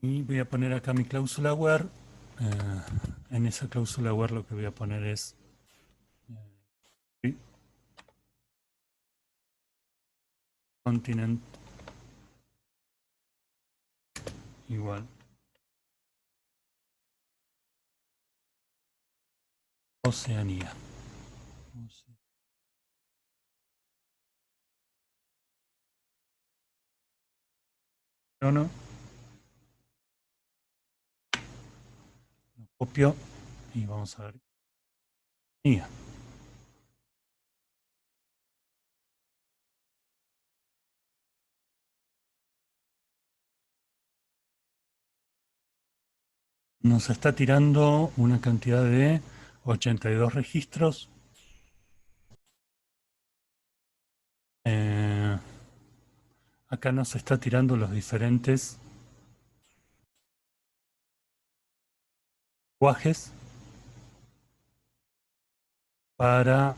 Y voy a poner acá mi cláusula where. En esa cláusula where lo que voy a poner es eh, continent igual Oceanía. Lo copio y vamos a ver. Mía. Nos está tirando una cantidad de 82 registros. Eh, Acá nos está tirando los diferentes lenguajes para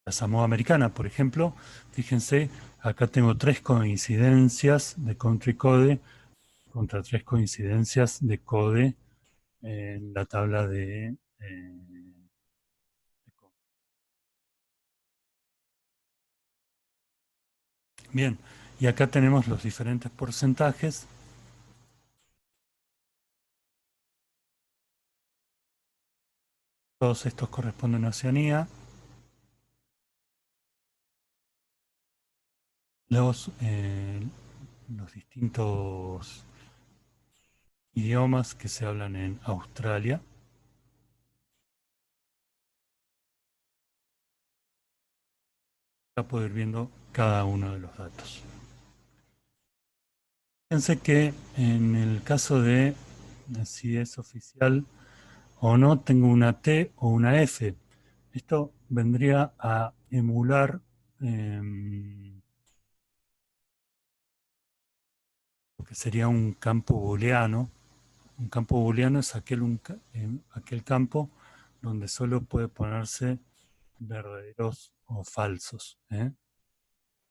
la Samoa americana, por ejemplo. Fíjense, acá tengo tres coincidencias de country code contra tres coincidencias de code en la tabla de code. Bien, y acá tenemos los diferentes porcentajes. Todos estos corresponden a Oceanía. Los distintos idiomas que se hablan en Australia. Para poder ir viendo cada uno de los datos. Fíjense que en el caso de si es oficial o no, tengo una T o una F. Esto vendría a emular lo que sería un campo booleano. Un campo booleano es aquel campo donde solo puede ponerse verdaderos o falsos.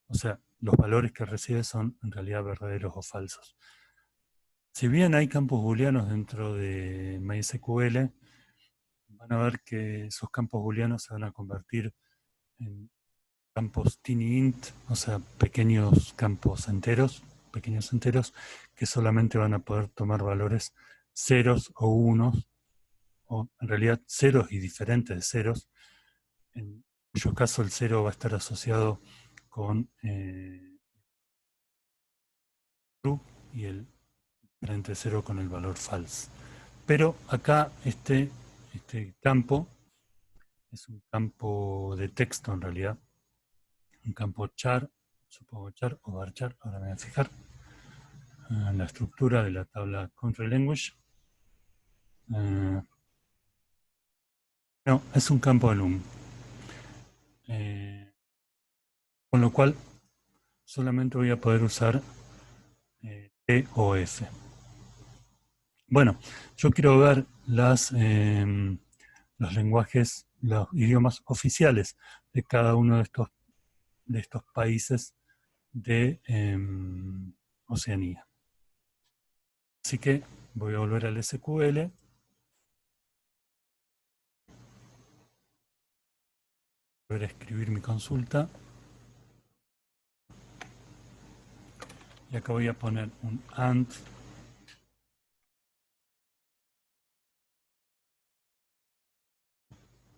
O sea, los valores que recibe son en realidad verdaderos o falsos. Si bien hay campos booleanos dentro de MySQL, van a ver que esos campos booleanos se van a convertir en campos tiny-int, o sea, pequeños enteros, que solamente van a poder tomar valores ceros o unos, o en realidad ceros y diferentes de ceros, en cuyo caso el cero va a estar asociado con true y el diferente cero con el valor false. Pero acá este campo es un campo de texto en realidad, un campo char, supongo char o varchar, ahora me voy a fijar en la estructura de la tabla country language. Eh, no, es un campo de loom, con lo cual solamente voy a poder usar T o F. Bueno, yo quiero ver los lenguajes, los idiomas oficiales de cada uno de estos países de Oceanía. Así que voy a volver al SQL, volver a escribir mi consulta y acá voy a poner un AND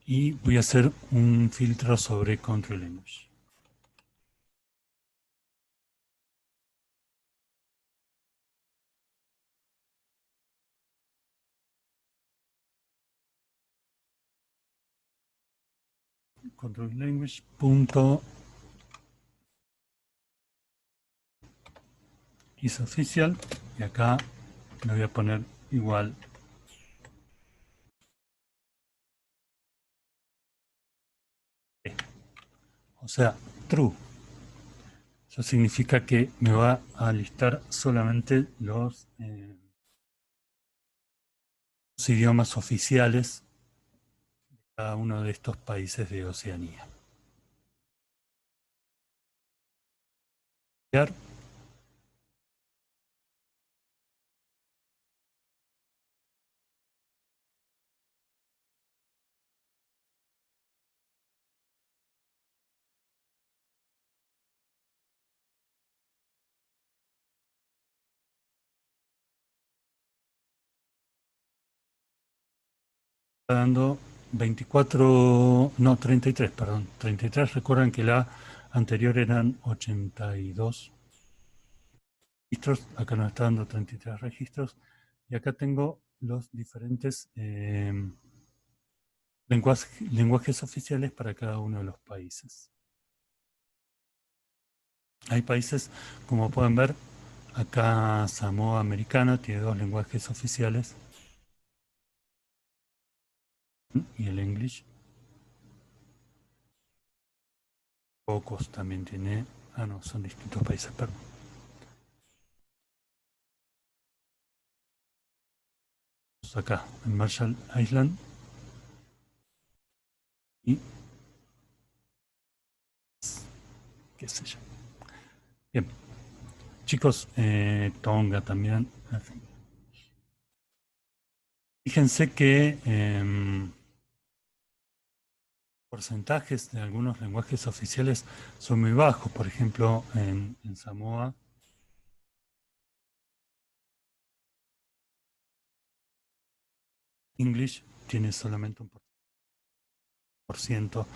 y voy a hacer un filtro sobre Country Language. Country Language punto is oficial y acá le voy a poner igual. O sea, true. Eso significa que me va a listar solamente los idiomas oficiales de cada uno de estos países de Oceanía. Está dando 24, no, 33, perdón. 33, recuerdan que la anterior eran 82 registros, acá nos está dando 33 registros, y acá tengo los diferentes lenguajes oficiales para cada uno de los países. Hay países, como pueden ver, acá Samoa Americana tiene dos lenguajes oficiales, y el English. Pocos también tiene, no, son distintos países, perdón. Acá, en Marshall Island, y qué sé yo. Bien, chicos, Tonga también. En fin. Fíjense que porcentajes de algunos lenguajes oficiales son muy bajos. Por ejemplo, en Samoa, English tiene solamente un por ciento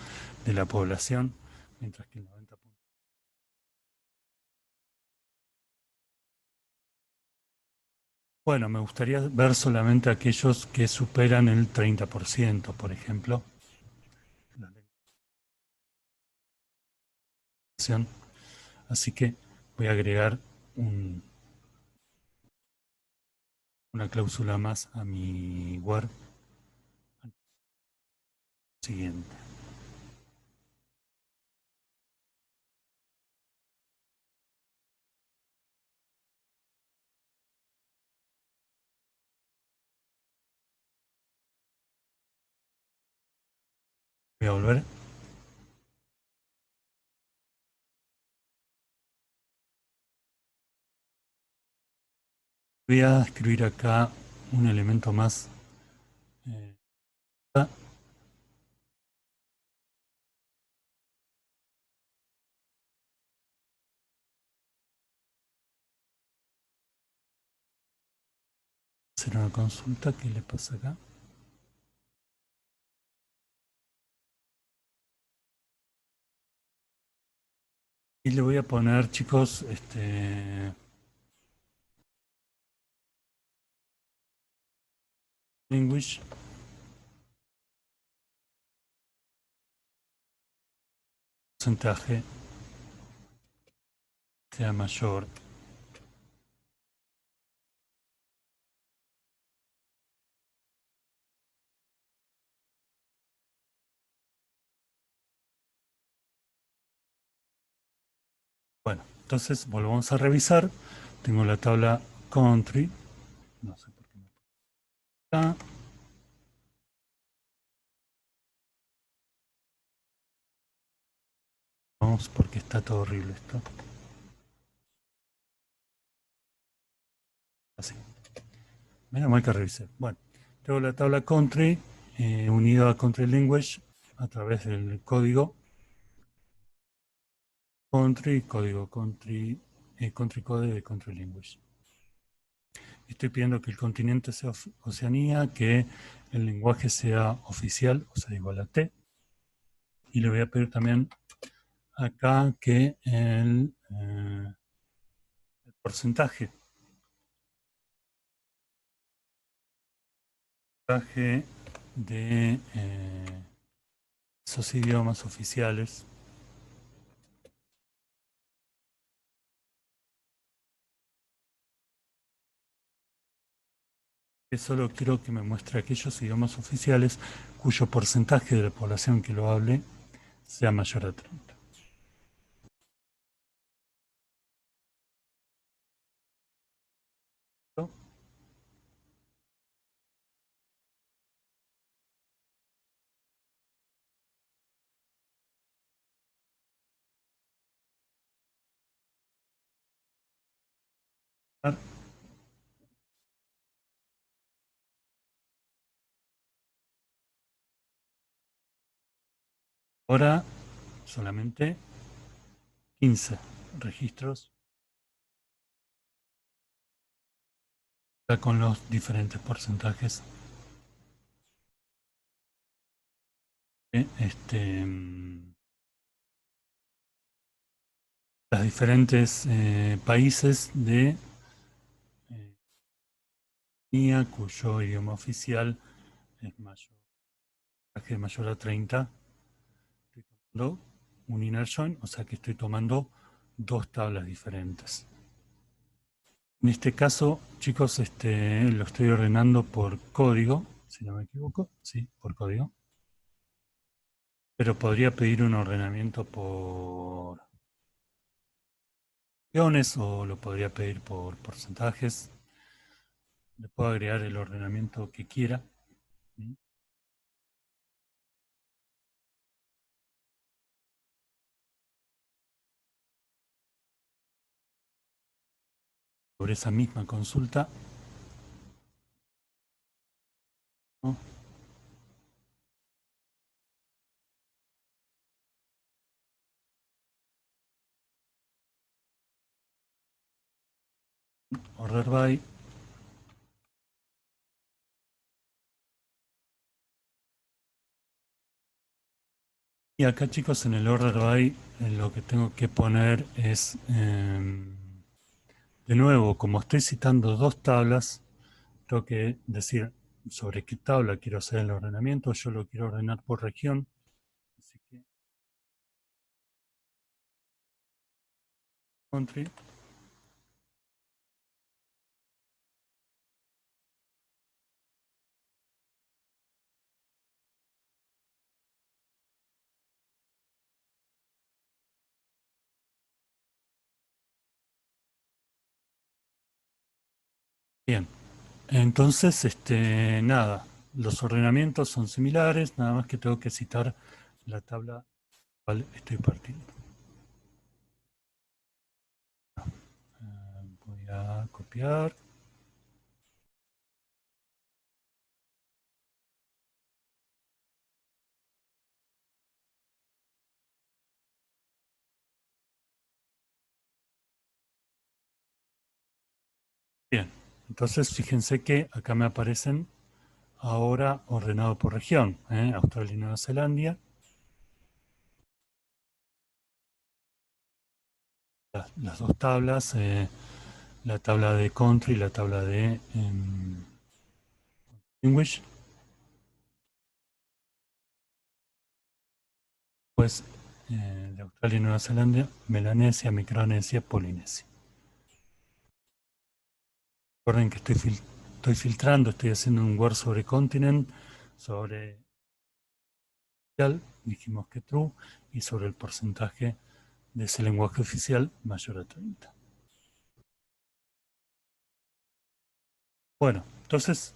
de la población, mientras que el 90%. Bueno, me gustaría ver solamente aquellos que superan el 30%, por ejemplo. La legislación. Así que voy a agregar una cláusula más a mi Word siguiente. Voy a volver. Voy a escribir acá un elemento más. Eh, hacer una consulta. ¿Qué le pasa acá? Y le voy a poner, chicos, English, porcentaje sea mayor. Bueno, entonces volvamos a revisar. Tengo la tabla country. No sé por qué me acá. Vamos porque está todo horrible esto. Así. Menos mal que revisé. Bueno, tengo la tabla country unida a country language a través del código country, código country, country code de country language. Estoy pidiendo que el continente sea Oceanía, que el lenguaje sea oficial, o sea, igual a T. Y le voy a pedir también acá que el porcentaje de esos idiomas oficiales, que solo quiero que me muestre aquellos idiomas oficiales cuyo porcentaje de la población que lo hable sea mayor a 30. Ahora solamente 15 registros con los diferentes porcentajes Los diferentes países de cuyo idioma oficial es mayor a 30. Estoy tomando un inner join, o sea que estoy tomando dos tablas diferentes. En este caso, chicos, lo estoy ordenando por código, si no me equivoco, sí, por código. Pero podría pedir un ordenamiento por guiones o lo podría pedir por porcentajes. Le puedo agregar el ordenamiento que quiera. ¿Sí? Sobre esa misma consulta, ¿no? Order by. Y acá, chicos, en el order by lo que tengo que poner es, de nuevo, como estoy citando dos tablas, tengo que decir sobre qué tabla quiero hacer el ordenamiento. Yo lo quiero ordenar por región. Así que country, bien. Entonces, nada, los ordenamientos son similares, nada más que tengo que citar la tabla cual estoy partiendo. Voy a copiar. Bien, entonces fíjense que acá me aparecen ahora ordenado por región, Australia y Nueva Zelanda, las dos tablas, la tabla de country y la tabla de English, pues de Australia y Nueva Zelanda, Melanesia, Micronesia, Polinesia. Recuerden que estoy filtrando, estoy haciendo un Word sobre continent, sobre dijimos que true, y sobre el porcentaje de ese lenguaje oficial mayor a 30. Bueno, entonces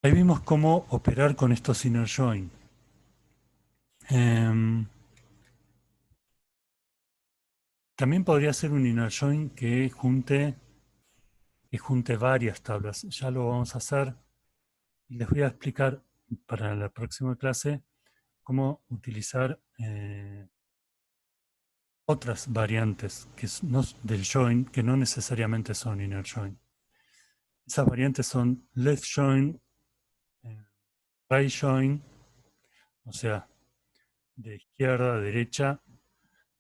ahí vimos cómo operar con estos inner join. Eh, También podría ser un inner join que junte varias tablas. Ya lo vamos a hacer y les voy a explicar para la próxima clase cómo utilizar otras variantes del join que no necesariamente son inner join. Esas variantes son left join, eh, right join, o sea, de izquierda a derecha,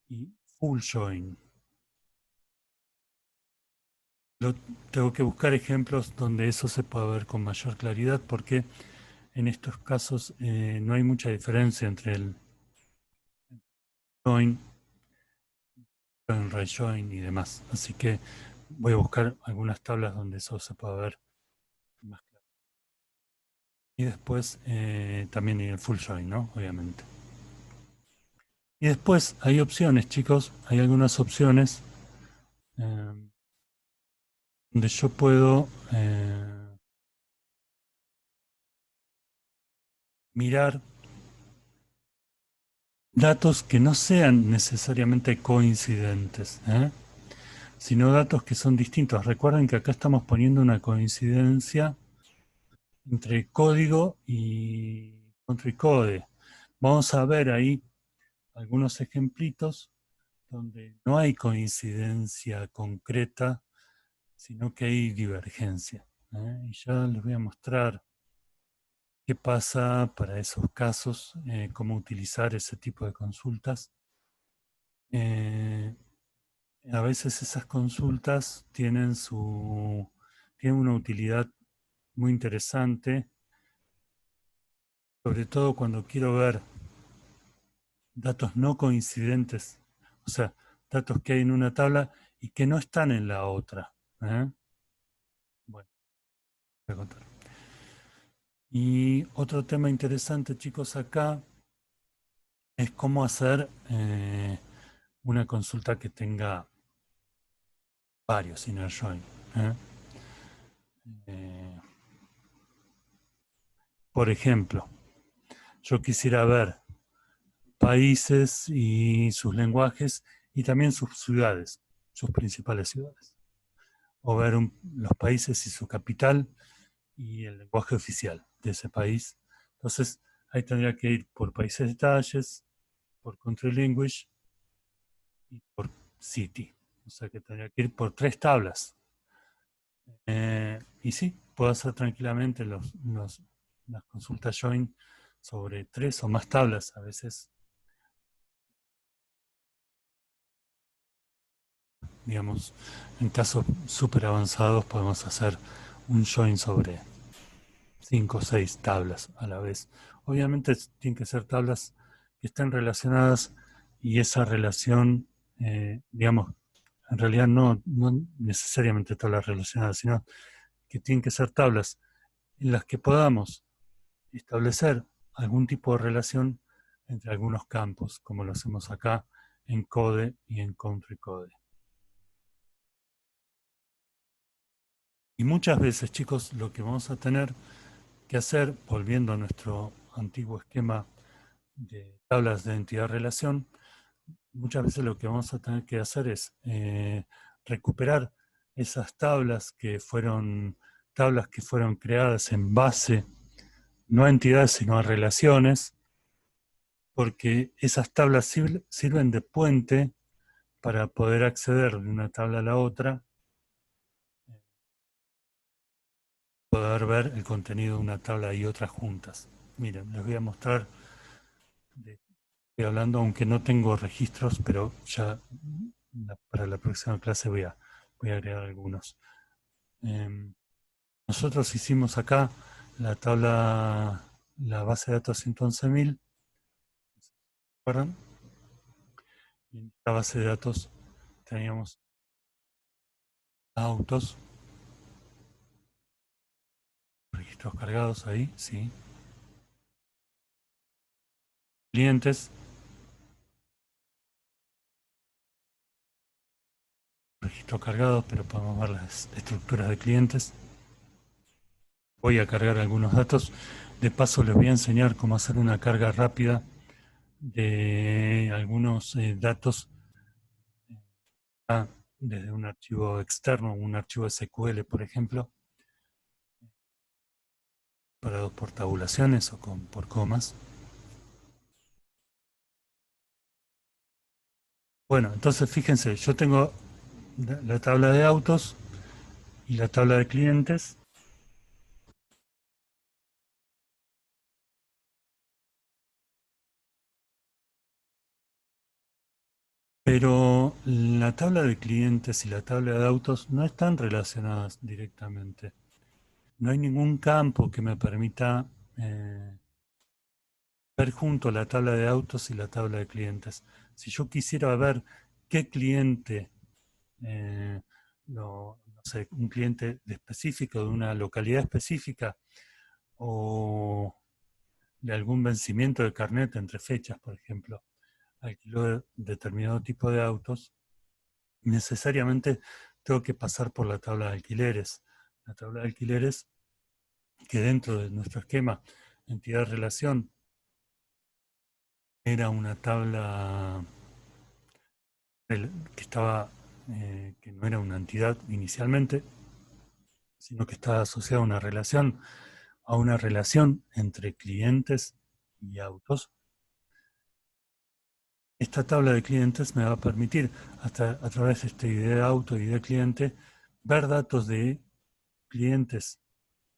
y full join. Tengo que buscar ejemplos donde eso se pueda ver con mayor claridad porque en estos casos no hay mucha diferencia entre el join, right join y demás. Así que voy a buscar algunas tablas donde eso se pueda ver más claro. Y después también el full join, ¿no? Obviamente. Y después hay opciones, chicos. Hay algunas opciones eh, donde yo puedo mirar datos que no sean necesariamente coincidentes, sino datos que son distintos. Recuerden que acá estamos poniendo una coincidencia entre código y code. Vamos a ver ahí algunos ejemplitos donde no hay coincidencia concreta, sino que hay divergencia. Y ya les voy a mostrar qué pasa para esos casos, cómo utilizar ese tipo de consultas. A veces esas consultas tienen una utilidad muy interesante, sobre todo cuando quiero ver datos no coincidentes, o sea, datos que hay en una tabla y que no están en la otra. ¿Eh? Bueno, voy a contar. Y otro tema interesante, chicos, acá es cómo hacer una consulta que tenga varios inner join. ¿Eh? Eh, por ejemplo, yo quisiera ver países y sus lenguajes y también sus ciudades, sus principales ciudades. O ver los países y su capital y el lenguaje oficial de ese país. Entonces, ahí tendría que ir por países detalles, por country language y por city. O sea que tendría que ir por 3 tablas. Y sí, puedo hacer tranquilamente las consultas join sobre 3 o más tablas. A veces, digamos, en casos súper avanzados podemos hacer un join sobre 5 o 6 tablas a la vez. Obviamente tienen que ser tablas que estén relacionadas y esa relación, digamos, en realidad no necesariamente tablas relacionadas, sino que tienen que ser tablas en las que podamos establecer algún tipo de relación entre algunos campos, como lo hacemos acá en Code y en Country Code. Y muchas veces, chicos, lo que vamos a tener que hacer, volviendo a nuestro antiguo esquema de tablas de entidad-relación, muchas veces lo que vamos a tener que hacer es recuperar esas tablas que fueron creadas en base, no a entidades, sino a relaciones, porque esas tablas sirven de puente para poder acceder de una tabla a la otra, poder ver el contenido de una tabla y otras juntas. Miren, les voy a mostrar, estoy hablando aunque no tengo registros, pero ya para la próxima clase voy a agregar algunos. Nosotros hicimos acá la tabla, la base de datos 111.000, ¿recuerdan? Y en esta base de datos teníamos autos, registros cargados ahí, sí. Clientes, registros cargados, pero podemos ver las estructuras de clientes. Voy a cargar algunos datos. De paso les voy a enseñar cómo hacer una carga rápida de algunos datos desde un archivo externo, un archivo SQL, por ejemplo, separados por tabulaciones o por comas. Bueno, entonces fíjense, yo tengo la tabla de autos y la tabla de clientes, pero la tabla de clientes y la tabla de autos no están relacionadas directamente. No hay ningún campo que me permita ver junto la tabla de autos y la tabla de clientes. Si yo quisiera ver qué cliente, no sé, un cliente específico de una localidad específica o de algún vencimiento de carnet entre fechas, por ejemplo, alquiló determinado tipo de autos, necesariamente tengo que pasar por la tabla de alquileres. La tabla de alquileres que dentro de nuestro esquema entidad-relación era una tabla que estaba, que no era una entidad inicialmente, sino que estaba asociada a una relación entre clientes y autos. Esta tabla de clientes me va a permitir, a través de este ID de auto y de cliente, ver datos de clientes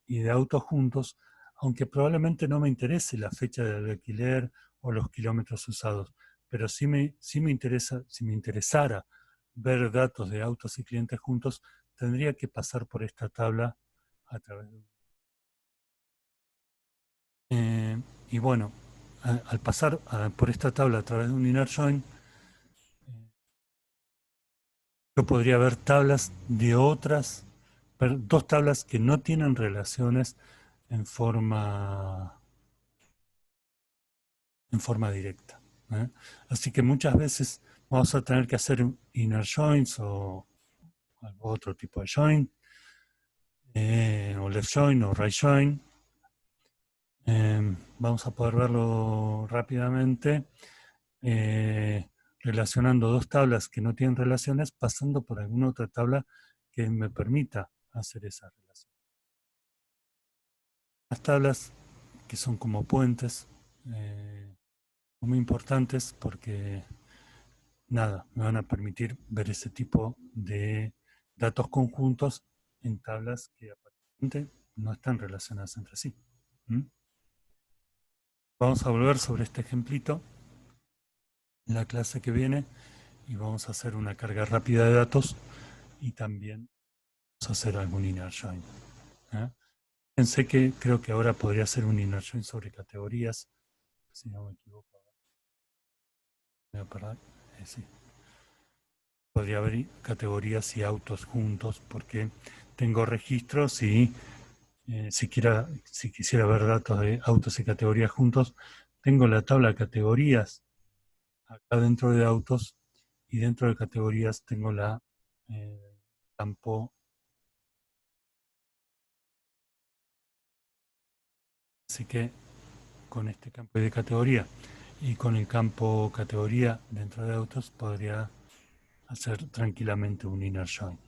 y de autos juntos aunque probablemente no me interese la fecha del alquiler o los kilómetros usados, pero sí me interesa, si me interesara ver datos de autos y clientes juntos, tendría que pasar por esta tabla a través de... y bueno, al pasar por esta tabla a través de un inner join, yo podría ver tablas de otras, dos tablas que no tienen relaciones en forma, en forma directa. ¿Eh? Así que muchas veces vamos a tener que hacer inner joins o otro tipo de join, o left join o right join. Vamos a poder verlo rápidamente, relacionando dos tablas que no tienen relaciones, pasando por alguna otra tabla que me permita hacer esa relación. Las tablas que son como puentes, muy importantes porque, nada, me van a permitir ver ese tipo de datos conjuntos en tablas que aparentemente no están relacionadas entre sí. ¿Mm? Vamos a volver sobre este ejemplito en la clase que viene y vamos a hacer una carga rápida de datos y también vamos a hacer algún inner join. ¿Eh? Pensé que creo que ahora podría hacer un inner join sobre categorías, si no me equivoco. Voy a parar. Sí. Podría haber categorías y autos juntos porque tengo registros y si quisiera ver datos de autos y categorías juntos, tengo la tabla de categorías acá dentro de autos y dentro de categorías tengo la campo. Así que con este campo de categoría y con el campo categoría dentro de autos podría hacer tranquilamente un inner join.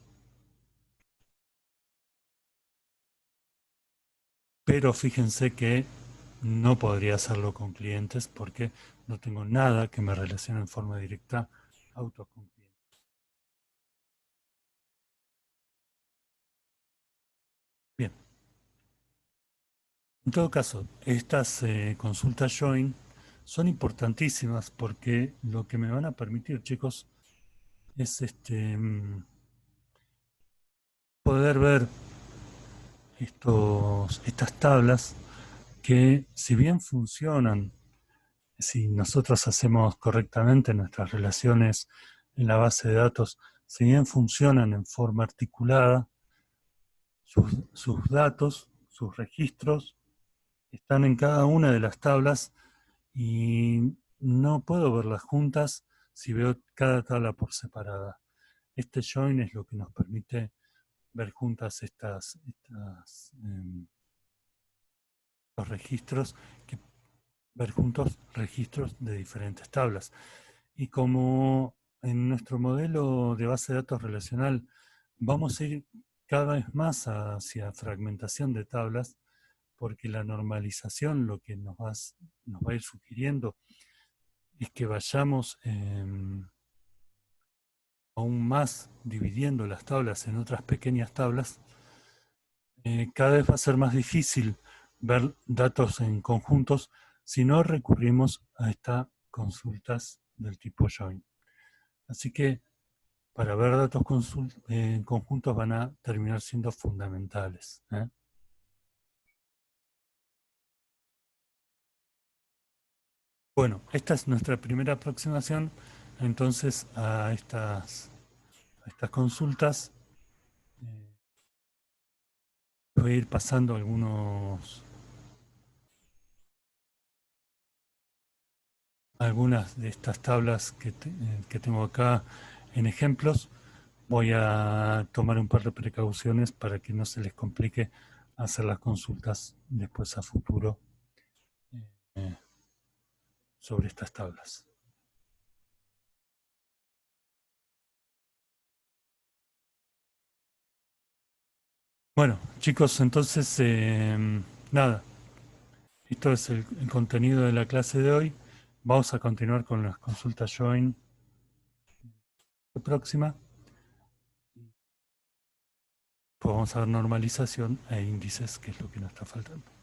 Pero fíjense que no podría hacerlo con clientes porque no tengo nada que me relacione en forma directa autos con clientes. Bien, en todo caso, estas consultas join son importantísimas porque lo que me van a permitir, chicos, es poder ver estas tablas que, si bien funcionan, si nosotros hacemos correctamente nuestras relaciones en la base de datos, si bien funcionan en forma articulada, sus datos, sus registros, están en cada una de las tablas y no puedo verlas juntas si veo cada tabla por separada. Este join es lo que nos permite ver juntas los registros, ver juntos registros de diferentes tablas. Y como en nuestro modelo de base de datos relacional vamos a ir cada vez más hacia fragmentación de tablas, porque la normalización lo que nos va a ir sugiriendo es que vayamos aún más dividiendo las tablas en otras pequeñas tablas, cada vez va a ser más difícil ver datos en conjuntos si no recurrimos a estas consultas del tipo join. Así que para ver datos en conjuntos van a terminar siendo fundamentales. Bueno, esta es nuestra primera aproximación entonces a estas consultas. Eh, Voy a ir pasando algunas de estas tablas que tengo acá en ejemplos. Voy a tomar un par de precauciones para que no se les complique hacer las consultas después a futuro eh, sobre estas tablas. Bueno, chicos, entonces, nada, esto es el contenido de la clase de hoy. Vamos a continuar con las consultas join próxima. Pues vamos a ver normalización e índices, que es lo que nos está faltando.